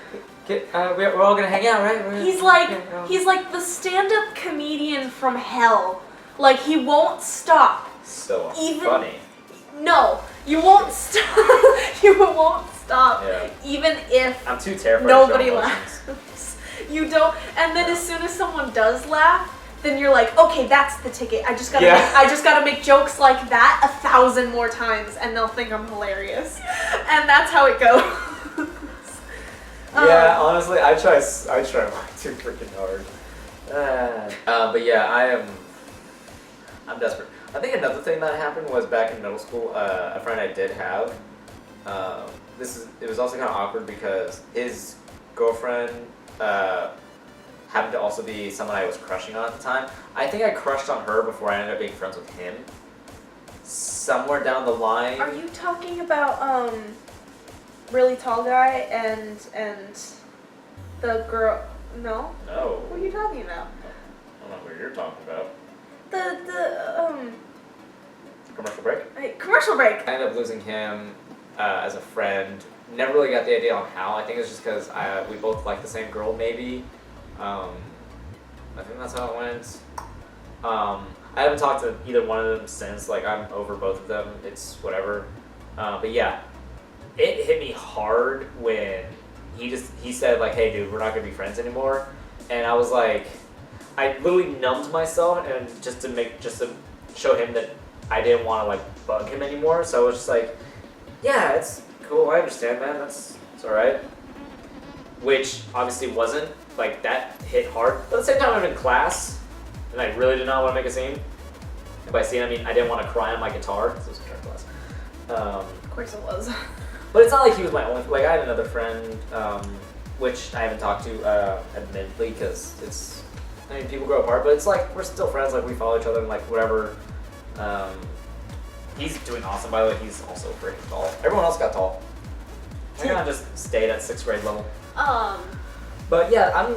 A: we're all gonna hang out, right?
B: He's like the stand-up comedian from hell. Like he won't stop.
A: So
B: Even-
A: funny.
B: No, you won't stop. You won't stop.
A: Yeah.
B: Even if
A: I'm too terrified.
B: nobody
A: to show emotions.
B: laughs. You don't. And then as soon as someone does laugh, then you're like, okay, that's the ticket. I just gotta make jokes like that 1,000 more times, and they'll think I'm hilarious. And that's how it goes.
A: Yeah, honestly, I try like too freaking hard. But yeah, I'm desperate. I think another thing that happened was back in middle school, a friend I did have. It was also kind of awkward because his girlfriend happened to also be someone I was crushing on at the time. I think I crushed on her before I ended up being friends with him. Somewhere down the line.
B: Are you talking about really tall guy and the girl? No.
A: No.
B: What are you talking about?
A: I don't know what you're talking about.
B: The
A: Commercial break?
B: commercial break.
A: I ended up losing him as a friend. Never really got the idea on how. I think it's just because we both liked the same girl, maybe. I think that's how it went. I haven't talked to either one of them since. Like, I'm over both of them. It's whatever. But yeah, it hit me hard when he said like, "Hey, dude, we're not gonna be friends anymore," and I was like, I literally numbed myself and just to show him that I didn't want to like bug him anymore. So I was just like, yeah, it's cool. I understand, man. It's all right. Which obviously wasn't like that hit hard. But at the same time, I'm in class, and I really did not want to make a scene. And by scene, I mean I didn't want to cry on my guitar. This was guitar class.
B: Of course it was.
A: But it's not like he was my only. Like I had another friend, which I haven't talked to, admittedly, because it's. I mean, people grow apart, but it's like we're still friends. Like we follow each other and like whatever. He's doing awesome, by the way. He's also freaking tall. Everyone else got tall. I kind of just stayed at 6th grade level. But yeah, I'm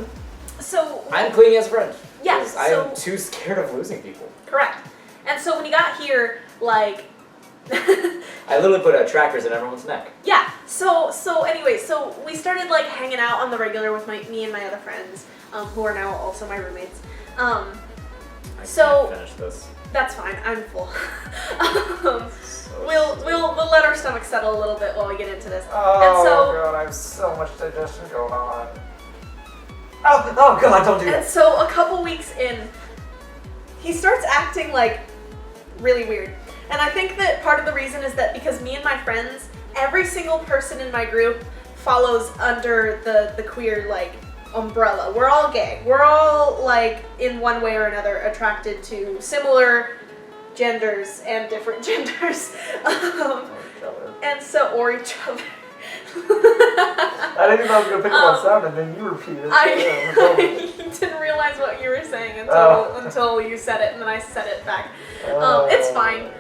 A: clinging as a friend.
B: Yeah,
A: Because I am too scared of losing people.
B: Correct. And so when you got here, like...
A: I literally put trackers in everyone's neck.
B: Yeah, so anyway, so we started like hanging out on the regular with me and my other friends, who are now also my roommates.
A: I
B: So
A: can't finish this.
B: that's fine, I'm full.
A: So
B: We'll let our stomachs settle a little bit while we get into this.
A: Oh
B: And so-
A: god, I have so much digestion going on. Oh god, don't do
B: And
A: that.
B: so a couple weeks in, he starts acting like really weird. And I think that part of the reason is that because me and my friends, every single person in my group follows under the queer like umbrella. We're all gay. We're all like in one way or another attracted to similar genders and different genders. And so, or each other.
A: I didn't know I was gonna pick up on sound and then you repeated it.
B: I didn't realize what you were saying until you said it, and then I said it back. It's fine.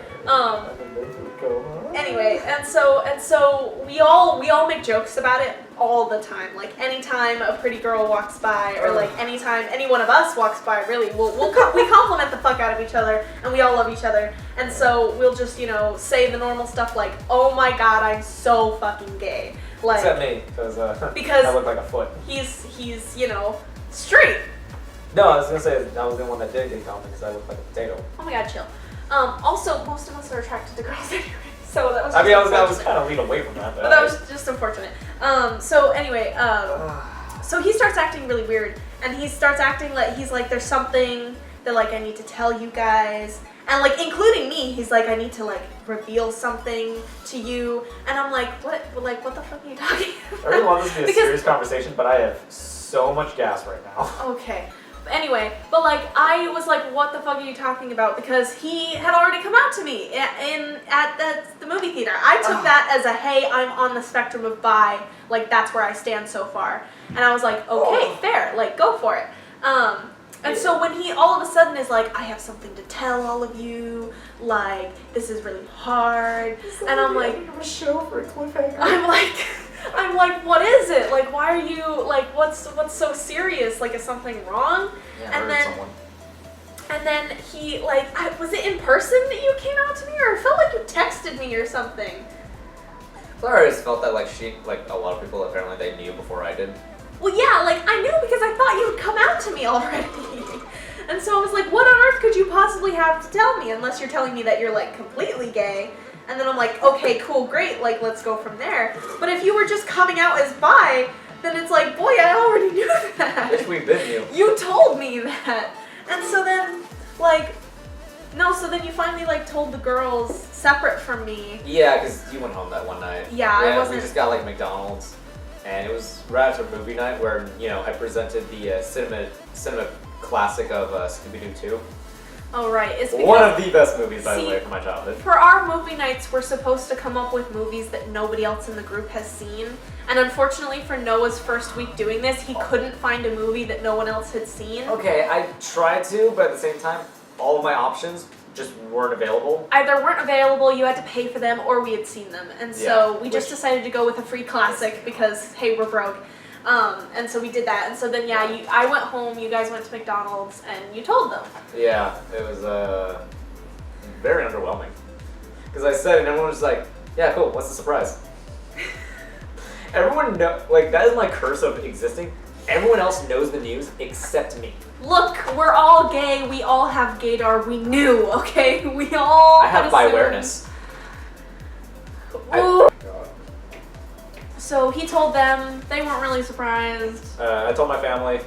B: Anyway, and so we all make jokes about it all the time. Like anytime a pretty girl walks by, or like anytime any one of us walks by, really, we compliment the fuck out of each other, and we all love each other. And so we'll just say the normal stuff like, "Oh my god, I'm so fucking gay." Like,
A: except me, because I look like a foot.
B: he's straight.
A: No, I was gonna say I was the one that did get comment because I look like a potato.
B: Oh my god, chill. Also, most of us are attracted to girls anyway, so that was.
A: I mean, I was
B: unfortunate.
A: kind of lead away from that,
B: But that was just unfortunate. So anyway, so he starts acting really weird, and he starts acting like he's like, there's something that like I need to tell you guys, and like including me, he's like, I need to like reveal something to you, and I'm like, what the fuck are you talking about?
A: I really want this to be a
B: Because-
A: serious conversation, but I have so much gas right now.
B: Okay. Anyway, but like I was like, what the fuck are you talking about? Because he had already come out to me at the movie theater. I took that as a, hey, I'm on the spectrum of bi, like that's where I stand so far. And I was like, okay, fair, like go for it. And so when he all of a sudden is like, I have something to tell all of you, like this is really hard, and I'm like,
A: a show for a cliffhanger.
B: I'm like, what is it? Like, why are you, like, what's so serious? Like, is something wrong?
A: Yeah,
B: And then he, like, was it in person that you came out to me? Or it felt like you texted me or something.
A: I always felt that, like a lot of people apparently they knew before I did.
B: Well, yeah, like, I knew because I thought you had come out to me already. And so I was like, what on earth could you possibly have to tell me? Unless you're telling me that you're, like, completely gay. And then I'm like, okay, cool, great, like, let's go from there. But if you were just coming out as bi, then it's like, boy, I already knew that.
A: Bitch, we've been you.
B: You told me that. And so then, like, no, so then you finally, like, told the girls separate from me.
A: Yeah, because you went home that one night.
B: Yeah, I wasn't.
A: We just got, like, McDonald's. And it was right after movie night where, I presented the cinema classic of Scooby-Doo 2.
B: Oh, right. It's because,
A: One of the best movies, by the way, from my childhood.
B: for our movie nights, we're supposed to come up with movies that nobody else in the group has seen. And unfortunately for Noah's first week doing this, he couldn't find a movie that no one else had seen.
A: Okay, I tried to, but at the same time, all of my options just weren't available.
B: Either weren't available, you had to pay for them, or we had seen them. And so we just decided to go with a free classic because, hey, we're broke. And so we did that. And so then, yeah, I went home, you guys went to McDonald's, and you told them.
A: Yeah, it was very underwhelming. Because I said it, and everyone was like, yeah, cool, what's the surprise? Everyone that is my curse of existing. Everyone else knows the news except me.
B: Look, we're all gay, we all have gaydar, we knew, okay? We all
A: I have
B: had
A: bi-awareness.
B: Ooh. So he told them, they weren't really surprised.
A: I told my family.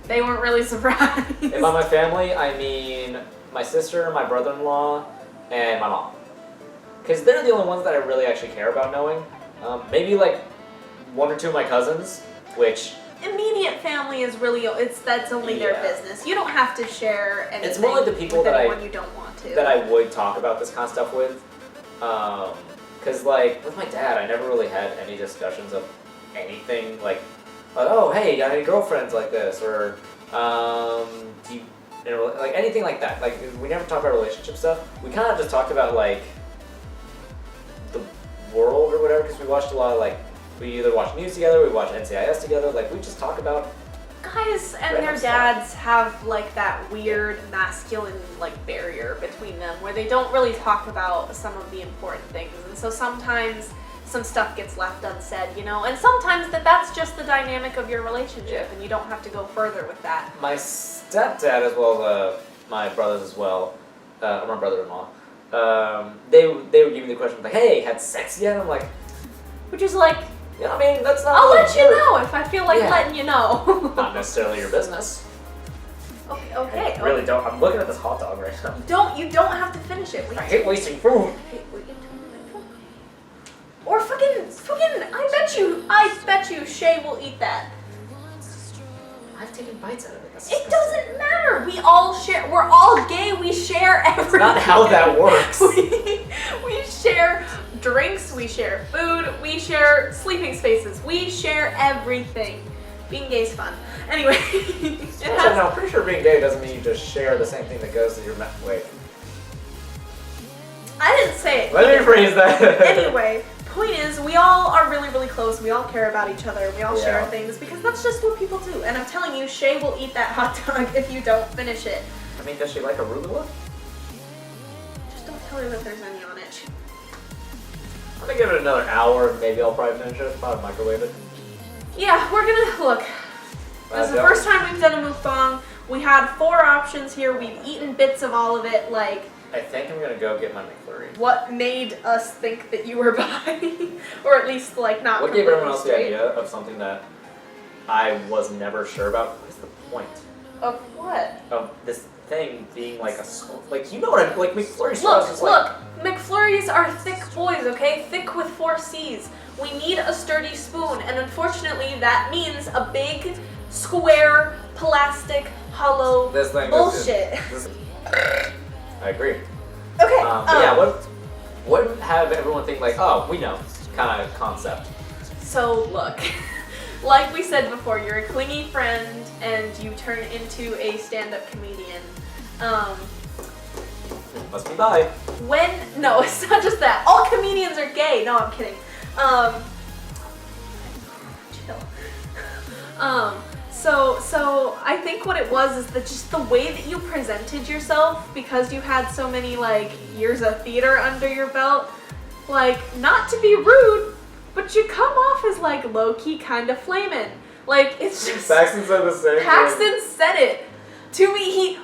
B: They weren't really surprised.
A: And by my family, I mean my sister, my brother-in-law, and my mom. Because they're the only ones that I really actually care about knowing. Maybe like one or two of my cousins, which...
B: Immediate family is really, that's only their business. You don't have to share anything
A: it's more like the people
B: with
A: that
B: anyone you don't want to.
A: that I would talk about this kind of stuff with. Because like with my dad, I never really had any discussions of anything like oh hey, you got any girlfriends like this, or do you like anything like that. Like we never talk about relationship stuff. We kind of just talked about like the world or whatever because we watched a lot of like we either watch news together, we watch NCIS together. Like we just talk about.
B: Guys and
A: Random
B: their
A: stuff.
B: dads have like that weird masculine like barrier between them where they don't really talk about some of the important things, and so sometimes some stuff gets left unsaid, you know, and sometimes that's just the dynamic of your relationship, and you don't have to go further with that.
A: My stepdad, as well as my brothers as well, or my brother-in-law, they would give me the question like, "Hey, had sex yet?" I'm like,
B: Which is like,
A: you know, I mean, that's not.
B: I'll
A: like
B: let you know if I feel like
A: Yeah.
B: letting you know.
A: Not necessarily your business.
B: Okay.
A: I really don't. I'm looking at this hot dog right now.
B: You don't have to finish it.
A: I hate wasting food.
B: Or fucking, I bet you Shay will eat that.
A: I've taken bites out of it. That's
B: It
A: disgusting.
B: doesn't matter. We all share. We're all gay. We share everything.
A: Not how that works.
B: we share drinks. We share food. We share sleeping spaces. We share everything. Being gay is fun. Anyway,
A: No, I'm pretty sure being gay doesn't mean you just share the same thing that goes to your wait.
B: I didn't say it.
A: Let me rephrase that.
B: Anyway, point is, we all are really, really close. We all care about each other. We all share
A: Yeah.
B: things because that's just what people do. And I'm telling you, Shay will eat that hot dog if you don't finish it.
A: I mean, does she like arugula?
B: Just don't tell her that there's any on it.
A: I'm gonna give it another hour and maybe I'll probably finish it. Probably microwave it.
B: Yeah, we're gonna look. This is the first time we've done a mukbang. We had 4 options here. We've eaten bits of all of it. Like,
A: I think I'm gonna go get my McFlurry.
B: what made us think that you were bi? Or at least, like, not
A: What gave
B: completely
A: everyone else the
B: straight.
A: idea of something that I was never sure about? What is the point
B: Of what?
A: of this thing being like a like you know what I like McFlurry straws is like.
B: Look, McFlurries are thick boys, okay? Thick with 4 C's. We need a sturdy spoon, and unfortunately that means a big, square, plastic, hollow
A: This thing
B: bullshit.
A: I agree.
B: Okay,
A: But yeah, what would have everyone think like, oh, we know, kind of concept.
B: So look, like we said before, you're a clingy friend and you turn into a stand-up comedian.
A: Must be bi.
B: No, it's not just that. All comedians are gay. No, I'm kidding. Chill. So I think what it was is that just the way that you presented yourself, because you had so many like years of theater under your belt, like, not to be rude, but you come off as like low-key kind of flamin'. Like, it's just
A: Paxton said the same thing.
B: Paxton said it to me.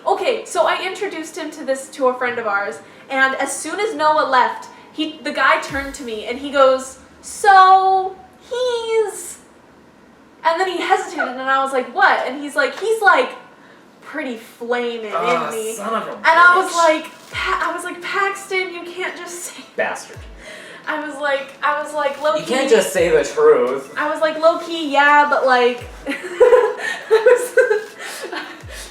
B: So I introduced him to a friend of ours, and as soon as Noah left, the guy turned to me and he goes, "So he's," and then he hesitated, and I was like, "What?" And he's like, pretty flaming in me,
A: Son of a
B: and I was like, Paxton, you can't just say.
A: bastard.
B: I was like low key.
A: You can't just say the truth.
B: I was like, low key, yeah, but like,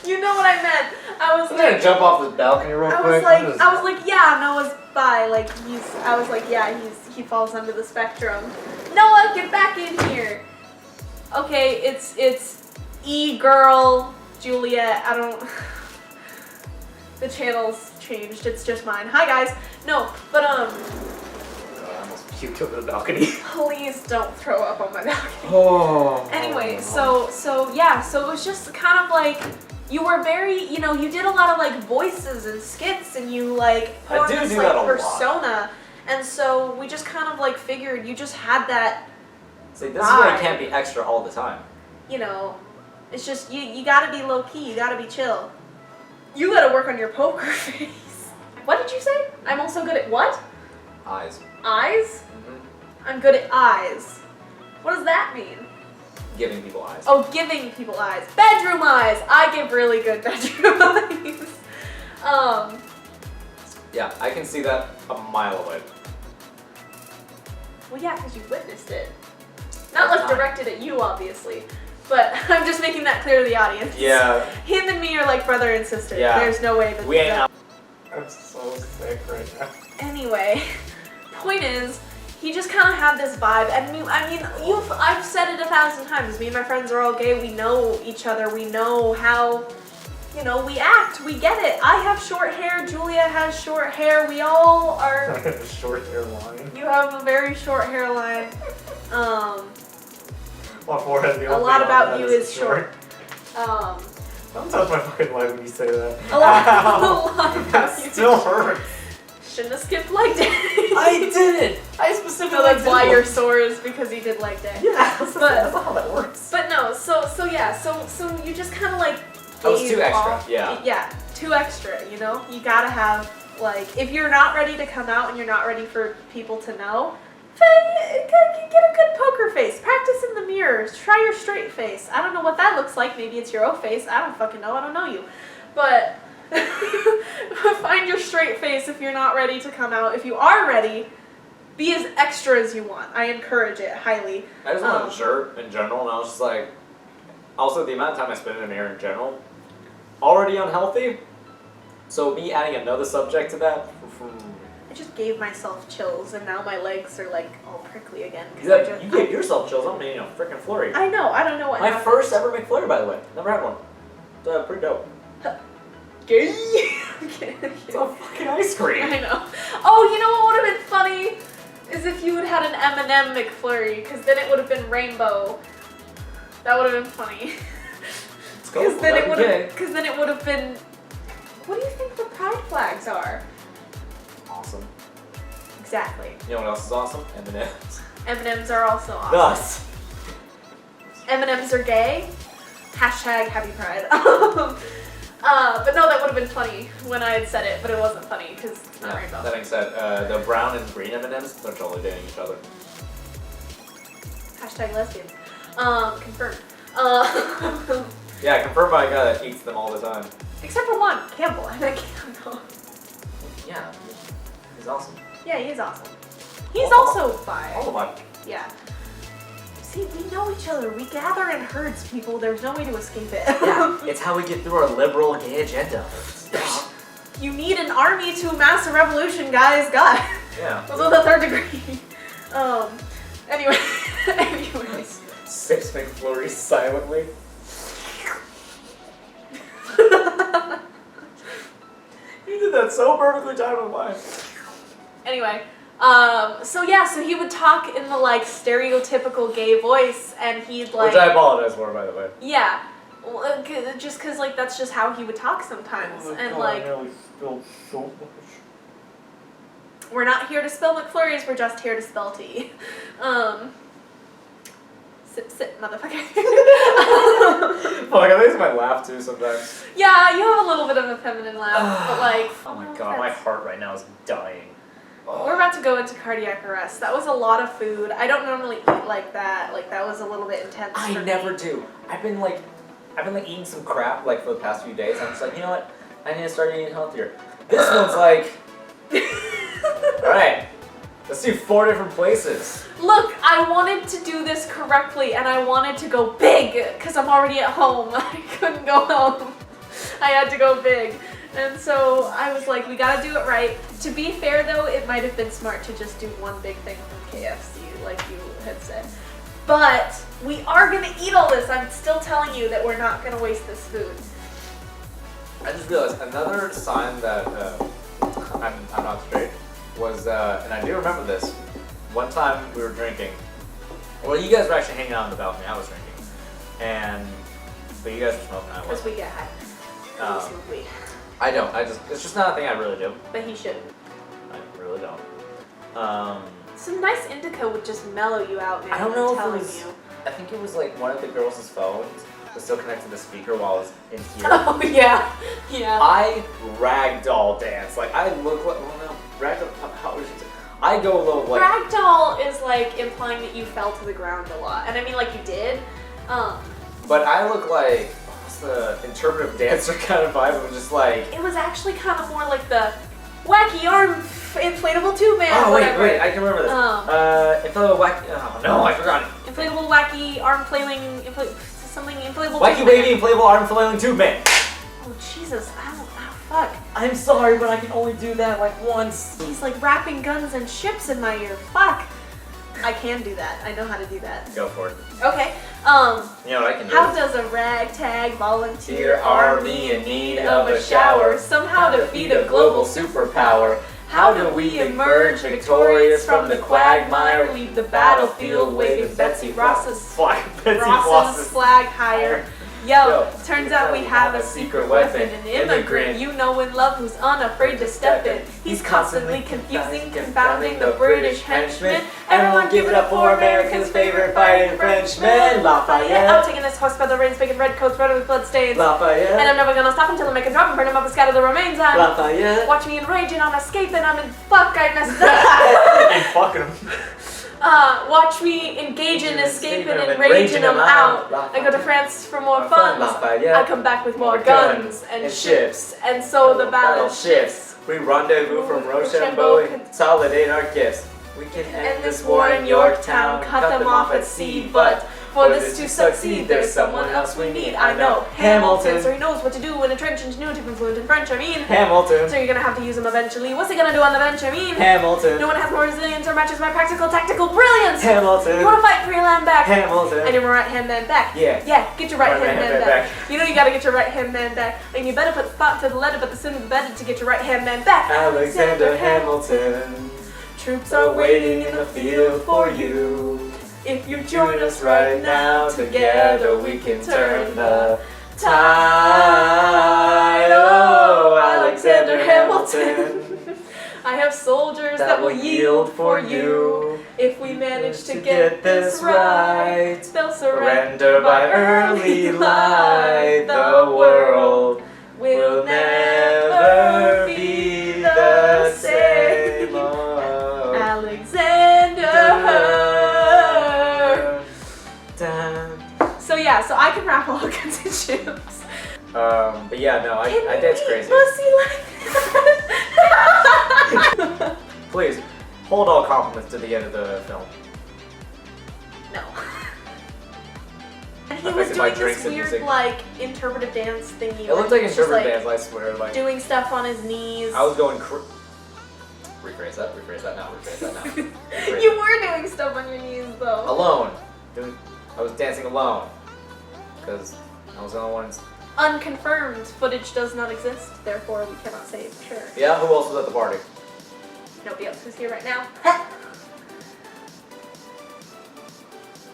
B: you know what I meant. I was
A: I'm gonna
B: like,
A: jump off this balcony real
B: I
A: quick.
B: was like, yeah, Noah's bi. Like, I was like, yeah, he falls under the spectrum. Noah, get back in here. Okay, it's E-girl, Juliet, I don't, the channel's changed, it's just mine. Hi guys. No, but
A: I almost puked over the balcony.
B: please don't throw up on my balcony.
A: Oh.
B: Anyway, so it was just kind of like, you were very, you did a lot of like voices and skits, and you like put
A: I
B: on
A: do
B: this
A: do
B: like
A: that a lot.
B: persona, and so we just kind of like figured you just had that,
A: See, this is where I can't be extra all the time.
B: it's just you gotta be low key, you gotta be chill. You gotta work on your poker face. What did you say? I'm also good at what?
A: Eyes.
B: Eyes?
A: Mm-hmm.
B: I'm good at eyes. What does that mean?
A: Giving people eyes.
B: Oh, giving people eyes. Bedroom eyes. I give really good bedroom eyes.
A: Yeah, I can see that a mile away.
B: Well, yeah, because you witnessed it. Not
A: All the
B: like
A: time.
B: directed at you, obviously, but I'm just making that clear to the audience.
A: Yeah.
B: Him and me are like brother and sister.
A: Yeah.
B: There's no way that
A: We ain't
B: that-
A: out. I'm so sick right now.
B: Anyway, point is, he just kind of had this vibe, and I've said it 1,000 times. Me and my friends are all gay. We know each other. We know how you know, we act, we get it. I have short hair, Julia has short hair, we all are.
A: I have a short hairline.
B: You have a very short hairline.
A: My forehead, the
B: A
A: only
B: lot
A: thing
B: about
A: on
B: you
A: that
B: is short.
A: Don't touch my fucking leg when you say that.
B: A lot about
A: That
B: you.
A: still hurts.
B: Shouldn't have skipped leg day.
A: I didn't. I specifically.
B: So that's why
A: did
B: you're
A: one.
B: sore is because you did leg day.
A: Yeah, that's
B: But-
A: not how that works.
B: But no, so you just kind of like.
A: That was
B: gave
A: too extra,
B: off-
A: yeah.
B: Yeah, too extra. You know, you gotta have like if you're not ready to come out and you're not ready for people to know, get a good poker face. Practice in the mirror. Try your straight face. I don't know what that looks like. Maybe it's your O face. I don't fucking know. I don't know you, but. Find your straight face if you're not ready to come out. If you are ready, be as extra as you want. I encourage it highly.
A: I just wanted a shirt in general, and I was just like, also the amount of time I spend in a mirror in general, already unhealthy. So me adding another subject to that,
B: I just gave myself chills, and now my legs are like all prickly again. 'Cause I just-
A: you gave yourself chills. I'm eating a freaking flurry.
B: I know. I don't know what.
A: My
B: happened.
A: first ever McFlurry, by the way. Never had one. It's pretty dope.
B: Okay.
A: It's a fucking ice cream.
B: I know. Oh, you know what would have been funny is if you had had an M&M McFlurry, because then it would have been rainbow. That would have been funny.
A: Let's go.
B: Because then it would
A: Okay.
B: have. Because then it would have been. What do you think the pride flags are?
A: Awesome.
B: Exactly.
A: You know what else is awesome? M&M's.
B: M&Ms are also awesome.
A: Thus.
B: M&Ms are gay. Hashtag happy pride. But no, that would have been funny when I had said it, but it wasn't funny because it's not rainbow.
A: That being said, the brown and green M&Ms, they're totally dating each other.
B: Hashtag lesbians. Confirmed.
A: Yeah, confirmed by a guy that eats them all the time.
B: Except for one, Campbell. I met Campbell.
A: Yeah, he's awesome.
B: Yeah, he is awesome. He's
A: All
B: also bi.
A: All of my
B: Yeah. See, we know each other. We gather in herds, people. There's no way to escape it.
A: Yeah, it's how we get through our liberal gay agenda.
B: You need an army to amass a revolution, guys. God.
A: Yeah.
B: Those are the third degree. Anyway. Anyways.
A: 6 McFlurries silently. You did that so perfectly timed with mine.
B: Anyway. So he would talk in the like stereotypical gay voice, and he'd like.
A: Which I apologize for, by the way.
B: Yeah. Well, just cause like that's just how he would talk sometimes, and like.
A: I nearly spilled so much.
B: We're not here to spill McFlurries, we're just here to spell tea. Sip, motherfucker.
A: Fuck, I think it's my laugh too sometimes.
B: Yeah, you have a little bit of a feminine laugh, but like.
A: Oh my god, my heart right now is dying.
B: We're about to go into cardiac arrest. That was a lot of food. I don't normally eat like that. Like that was a little bit intense.
A: I
B: for
A: never
B: me.
A: do. I've been like eating some crap like for the past few days. I'm just like, you know what? I need to start eating healthier. This one's like, all right, let's do 4 different places.
B: Look, I wanted to do this correctly, and I wanted to go big because I'm already at home. I couldn't go home. I had to go big. And so I was like, we gotta do it right. To be fair though, it might have been smart to just do one big thing from KFC, like you had said. But we are gonna eat all this. I'm still telling you that we're not gonna waste this food.
A: I just realized another sign that I'm not straight was, and I do remember this, one time we were drinking. Well, you guys were actually hanging out on the balcony. I was drinking. But you guys were smoking. I
B: Because
A: wasn't.
B: we get high.
A: Um,
B: We smoke weed.
A: I don't. It's just not a thing I really do.
B: But he shouldn't.
A: I really don't.
B: Some nice indica would just mellow you out, man.
A: I don't know
B: I'm
A: if it
B: telling
A: was.
B: you.
A: I think it was like one of the girls' phones was still connected to the speaker while I was in here.
B: Oh yeah, yeah.
A: I ragdoll dance. Like I look like. Well, no, ragdoll. How would you say? I go a little like.
B: Ragdoll is like implying that you fell to the ground a lot, and I mean like you did.
A: But I look like. What's the interpretive dancer kind of vibe? It was just like.
B: It was actually kind of more like the wacky arm inflatable tube man.
A: Oh
B: whatever.
A: wait, I can remember this. Inflatable wacky. Oh no, I forgot it.
B: Inflatable wacky arm flailing something inflatable.
A: Wacky
B: tube
A: wavy
B: man.
A: inflatable arm flailing tube man.
B: Oh Jesus! Fuck.
A: I'm sorry, but I can only do that like once.
B: He's like wrapping guns and ships in my ear. Fuck. I can do that. I know how to do that.
A: Go for it.
B: Okay.
A: You know what I can do?
B: How does a ragtag volunteer army in need of a shower somehow defeat a global superpower? How do we emerge victorious from the quagmire? Leave the battlefield waving Betsy Ross's
A: flag
B: higher. Yo, turns out we have a secret weapon, an immigrant you know and love who's unafraid to step in. He's constantly confusing, confounding the British henchmen. Everyone give it up for America's favorite fighting Frenchman, Lafayette. I'm taking this horse by the reins, making red coats red with blood stains.
A: Lafayette.
B: And I'm never gonna stop until I make a drop and burn him up and scatter the remains.
A: Lafayette.
B: Watch me enraging, I'm escaping, I'm in fuck, I messed up.
A: And fucking him.
B: Watch me engaging, escaping, and raging them out. I go to France for more funds. I come back with more guns and ships. And so the battle shifts.
A: We rendezvous from Rochambeau and consolidate our gifts. We can
B: end this war in Yorktown, cut them off at sea, but for this to succeed, there's someone else we need. I know Hamilton, so he knows what to do in a trench ingenuity from fluent in French. I mean
A: Hamilton,
B: so you're gonna have to use him eventually. What's he gonna do on the bench? I mean
A: Hamilton.
B: No one has more resilience or matches my practical tactical brilliance.
A: Hamilton.
B: You wanna fight for your land back?
A: Hamilton.
B: And your right hand man back.
A: Yeah.
B: Yeah, get your right hand man back. You know you gotta get your right hand man back. And you better put thought to the letter, but the sooner the better to get your right hand man back.
A: Alexander Hamilton.
B: Troops are waiting in the field for you. If you join us right now, together we can turn the tide. Oh, Alexander Hamilton. I have soldiers that will yield for you. If we manage to get this right, they'll surrender by early light. The world will never be the same. Alexander. So yeah, so I can rap all kinds of ships.
A: But yeah, no, I dance crazy.
B: Like
A: Please, hold all compliments to the end of the film.
B: No. And he was
A: Affected by
B: doing
A: drinks
B: this
A: and
B: weird,
A: music.
B: like, interpretive dance thingy.
A: It looked like
B: Just,
A: interpretive dance, I swear. Like
B: doing stuff on his knees.
A: I was going rephrase that now.
B: You were doing stuff on your knees, though.
A: Alone. I was dancing alone. Because I was the only one.
B: Unconfirmed footage does not exist, therefore we cannot say for sure.
A: Yeah, who else was at the party?
B: Nobody else is here right now.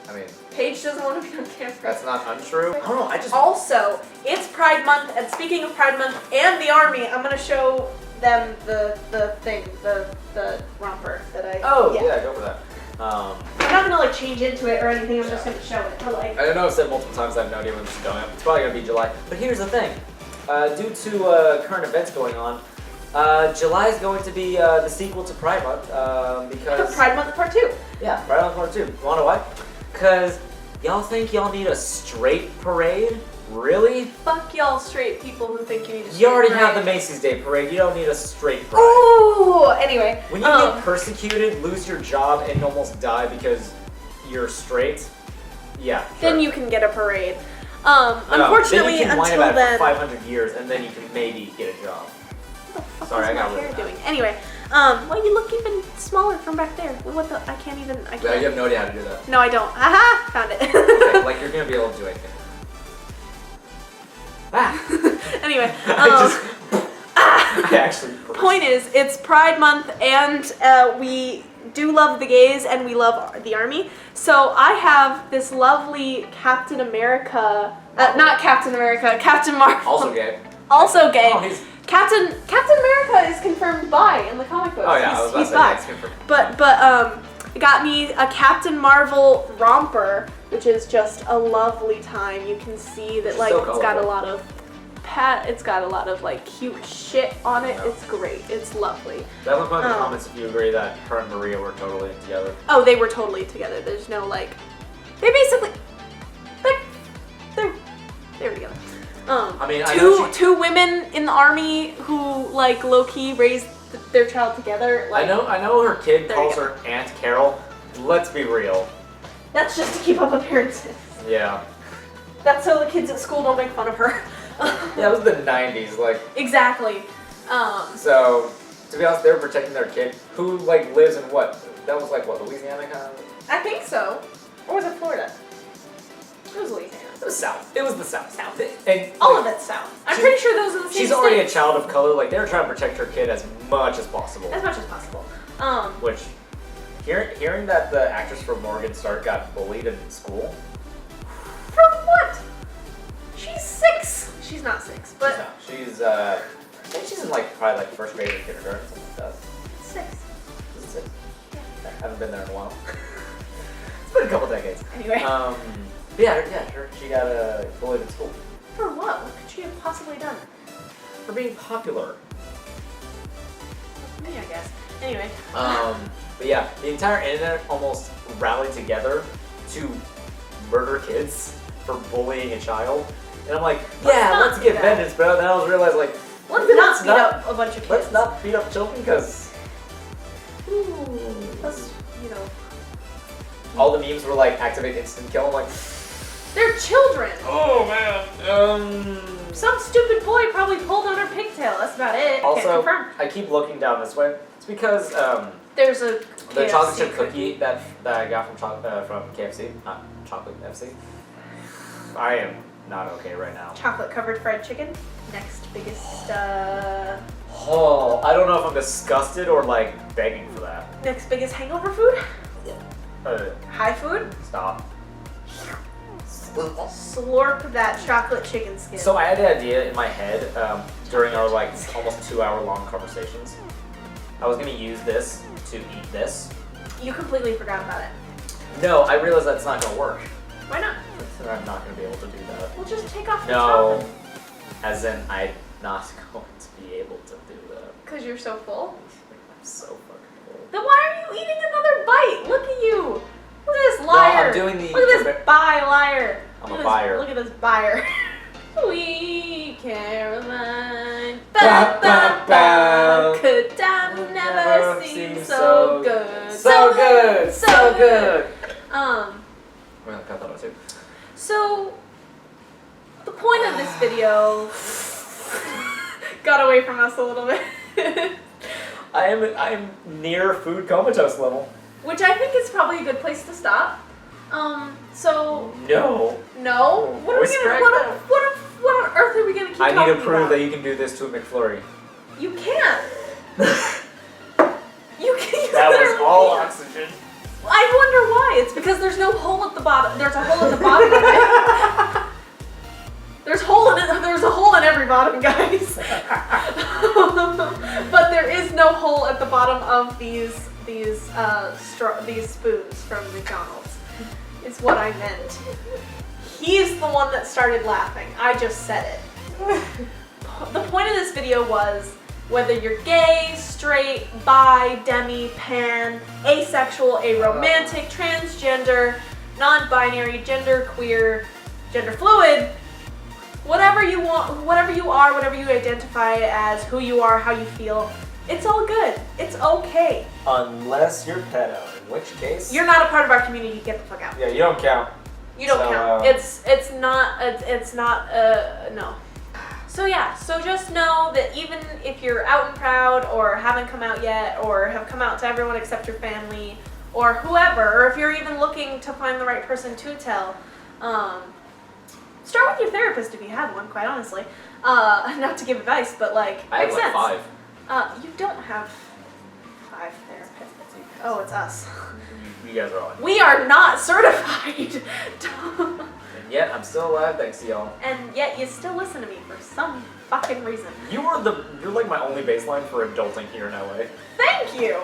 A: I mean,
B: Paige doesn't want to be on camera.
A: that's not untrue. I don't know, I just...
B: Also, it's Pride Month, and speaking of Pride Month and the Army, I'm gonna show them the romper that I...
A: Oh, yeah, go for that.
B: I'm not gonna like change into it or anything, I'm just gonna show it, but like...
A: I know I've said multiple times I have no idea when this is going up. It's probably gonna be July. But here's the thing. Due to current events going on, July is going to be the sequel to Pride Month, because...
B: Pride Month Part 2.
A: Yeah, Pride Month Part 2. You wanna know why? Because y'all think y'all need a straight parade? Really?
B: Fuck y'all straight people who think you need a straight
A: You already
B: parade.
A: have the Macy's Day Parade. You don't need a straight parade.
B: Ooh! Anyway.
A: When you get persecuted, lose your job, and almost die because you're straight, yeah, sure.
B: Then you can get a parade. Unfortunately,
A: then you can whine
B: until
A: about
B: then...
A: it for 500 years, and then you can maybe get a job.
B: What the fuck
A: Sorry,
B: is
A: I got
B: my
A: rid
B: hair
A: of that.
B: doing? Anyway, well, you look even smaller from back there. What the? I can't even. I
A: You
B: can't.
A: have no idea how to do that.
B: No, I don't. Haha! Found it.
A: Okay, like you're gonna be able to do anything.
B: Anyway,
A: I actually.
B: point is, it's Pride Month, and we do love the gays, and we love the Army. So I have this lovely Captain America. Not Captain America. Captain Marvel.
A: Also gay.
B: Also gay.
A: Oh, he's...
B: Captain America is confirmed bi in the comic books.
A: Oh yeah, I was about
B: he's
A: to say
B: bi.
A: that's confirmed.
B: But got me a Captain Marvel romper, which is just a lovely time. You can see that like
A: So
B: it's got a
A: colorful.
B: lot of it's got a lot of like cute shit on it. It's great. It's lovely.
A: Definitely put in the comments if you agree that her and Maria were totally together.
B: Oh, they were totally together. There's no like they basically they're together.
A: I mean, I know
B: two women in the Army who like low key raised their child together. Like,
A: I know her kid
B: There you
A: calls
B: go.
A: her Aunt Carol. Let's be real.
B: That's just to keep up appearances.
A: Yeah.
B: That's so the kids at school don't make fun of her.
A: Yeah, it was the 90s, like.
B: Exactly.
A: So, to be honest, they were protecting their kid, who like lives in what? That was like what, Louisiana kind of?
B: I think so. Or was it Florida? It was Louisiana.
A: It was South. It was the South. And
B: All of it's South. I'm pretty sure those are the same
A: she's already a
B: states.
A: child of color. Like, they were trying to protect her kid as much as possible.
B: As much as possible.
A: Which, hearing that the actress from Morgan Stark got bullied in school.
B: From what? She's 6. She's not 6, but
A: She's I think she's in like probably like first grade or kindergarten, something like that.
B: 6.
A: Is it 6?
B: Yeah.
A: I haven't been there in a while. It's been a couple decades.
B: Anyway.
A: She got bullied in school
B: For what? What could she have possibly done?
A: for being popular.
B: Me, I guess. Anyway.
A: But yeah, the entire internet almost rallied together to murder kids for bullying a child. And I'm like, yeah, let's get vengeance, bro. Then I was realizing, like,
B: Let's not beat up a bunch of kids.
A: let's not beat up children, because
B: Plus, you know,
A: all the memes were like, activate instant kill. I'm like,
B: they're children.
A: oh man.
B: Some stupid boy probably pulled on her pigtail. That's about it. Can't
A: Also,
B: confirm.
A: I keep looking down this way. It's because
B: There's a
A: the
B: KFC
A: chocolate chip cookie that I got from KFC, not chocolate FC. I am not okay right now.
B: Chocolate covered fried chicken. Next biggest.
A: Oh, I don't know if I'm disgusted or like begging for that.
B: Next biggest hangover food.
A: Uh,
B: High food.
A: Stop.
B: Slurp that chocolate chicken skin.
A: So I had the idea in my head during our like almost 2-hour-long conversations. I was gonna use this to eat this.
B: You completely forgot about it.
A: No, I realized that's not gonna work.
B: Why not?
A: I'm not gonna be able to do that.
B: We'll just take off the
A: No,
B: top.
A: as in I'm not going to be able to do that.
B: Because you're so full.
A: I'm so fucking full.
B: Then why are you eating another bite? Look at you. Look at this liar.
A: I'm doing the-
B: Look at this liar.
A: I'm
B: Look
A: a
B: at
A: buyer.
B: Look at this buyer. Sweet Caroline.
A: Ba, ba, ba.
B: Could time never seem so good.
A: So good. So good.
B: Um.
A: We're gonna cut that out too.
B: So, the point of this video got away from us a little bit.
A: I am near food comatose level.
B: Which I think is probably a good place to stop. So
A: No.
B: no. What are we
A: Voice
B: gonna?
A: crack
B: What on earth are we gonna keep
A: I
B: talking
A: need to prove
B: about?
A: that you can do this to a McFlurry.
B: You can't. You can't.
A: That was
B: literally
A: all
B: can't.
A: oxygen.
B: I wonder why. It's because there's no hole at the bottom. There's a hole at the bottom of it. There's a hole in every bottom, guys. But there is no hole at the bottom of these spoons from McDonald's. Is what I meant. He's the one that started laughing. I just said it. The point of this video was whether you're gay, straight, bi, demi, pan, asexual, aromantic, transgender, non-binary, genderqueer, gender fluid, whatever you want, whatever you are, whatever you identify as, who you are, how you feel, it's all good. It's okay.
A: Unless you're pedo, in which case
B: You're not a part of our community. Get the fuck out.
A: yeah, you don't count.
B: You don't
A: So,
B: count. It's not no. So yeah, so just know that even if you're out and proud or haven't come out yet or have come out to everyone except your family or whoever, or if you're even looking to find the right person to tell, start with your therapist if you have one, quite honestly. Not to give advice, but like,
A: I have
B: makes
A: like
B: sense.
A: 5.
B: You don't have 5 therapists. Oh, it's us.
A: You guys are on.
B: We are not certified.
A: And yet I'm still alive thanks to y'all.
B: And yet you still listen to me for some fucking reason.
A: You're like my only baseline for adulting here in LA.
B: Thank you.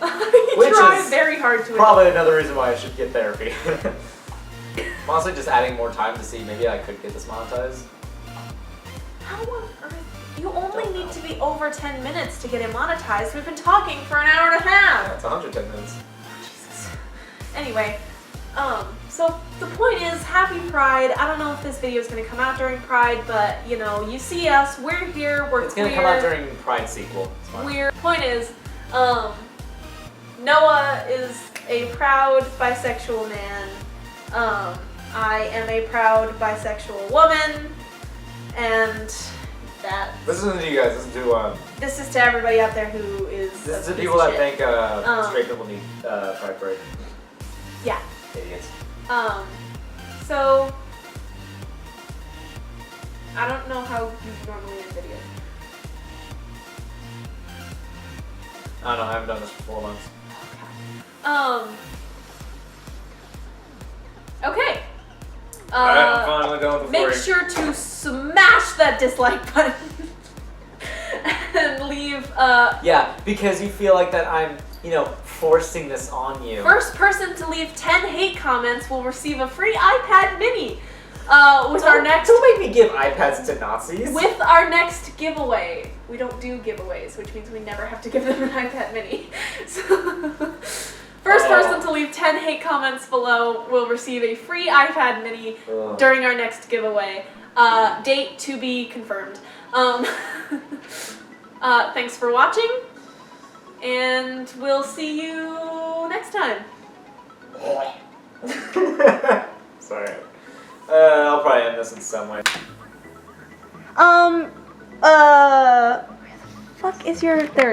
B: I
A: Which
B: try
A: is
B: very hard to.
A: Probably another reason why I should get therapy. I'm honestly just adding more time to see maybe I could get this monetized.
B: How on earth? You only need to be over 10 minutes to get it monetized. We've been talking for an hour and a half.
A: That's 110 minutes.
B: Jesus. Anyway, so the point is, happy Pride. I don't know if this video is going to come out during Pride, but you know, you see us, we're here, we're
A: It's gonna come out during Pride sequel. It's fine.
B: Weird. Point is, Noah is a proud bisexual man. I am a proud bisexual woman, and that.
A: This isn't to you guys. This is to
B: This is to everybody out there who is.
A: this is
B: a
A: to
B: piece
A: people
B: of
A: that
B: shit.
A: think straight people need Pride Parade.
B: Yeah.
A: Idiots.
B: So I don't know how you normally end videos.
A: I don't know, I haven't done this for 4 months.
B: Okay.
A: Alright, I'm finally going with the
B: Make
A: 40.
B: sure to smash that dislike button and leave.
A: Yeah, because you feel like that I'm, forcing this on you.
B: First person to leave 10 hate comments will receive a free iPad Mini. With our next.
A: Don't make me give iPads to Nazis.
B: With our next giveaway. We don't do giveaways, which means we never have to give them an iPad Mini. So, first person to leave 10 hate comments below will receive a free iPad Mini during our next giveaway. Date to be confirmed. Thanks for watching, and we'll see you next time.
A: Sorry. I'll probably end this in some way.
B: Where the fuck is your, there it is.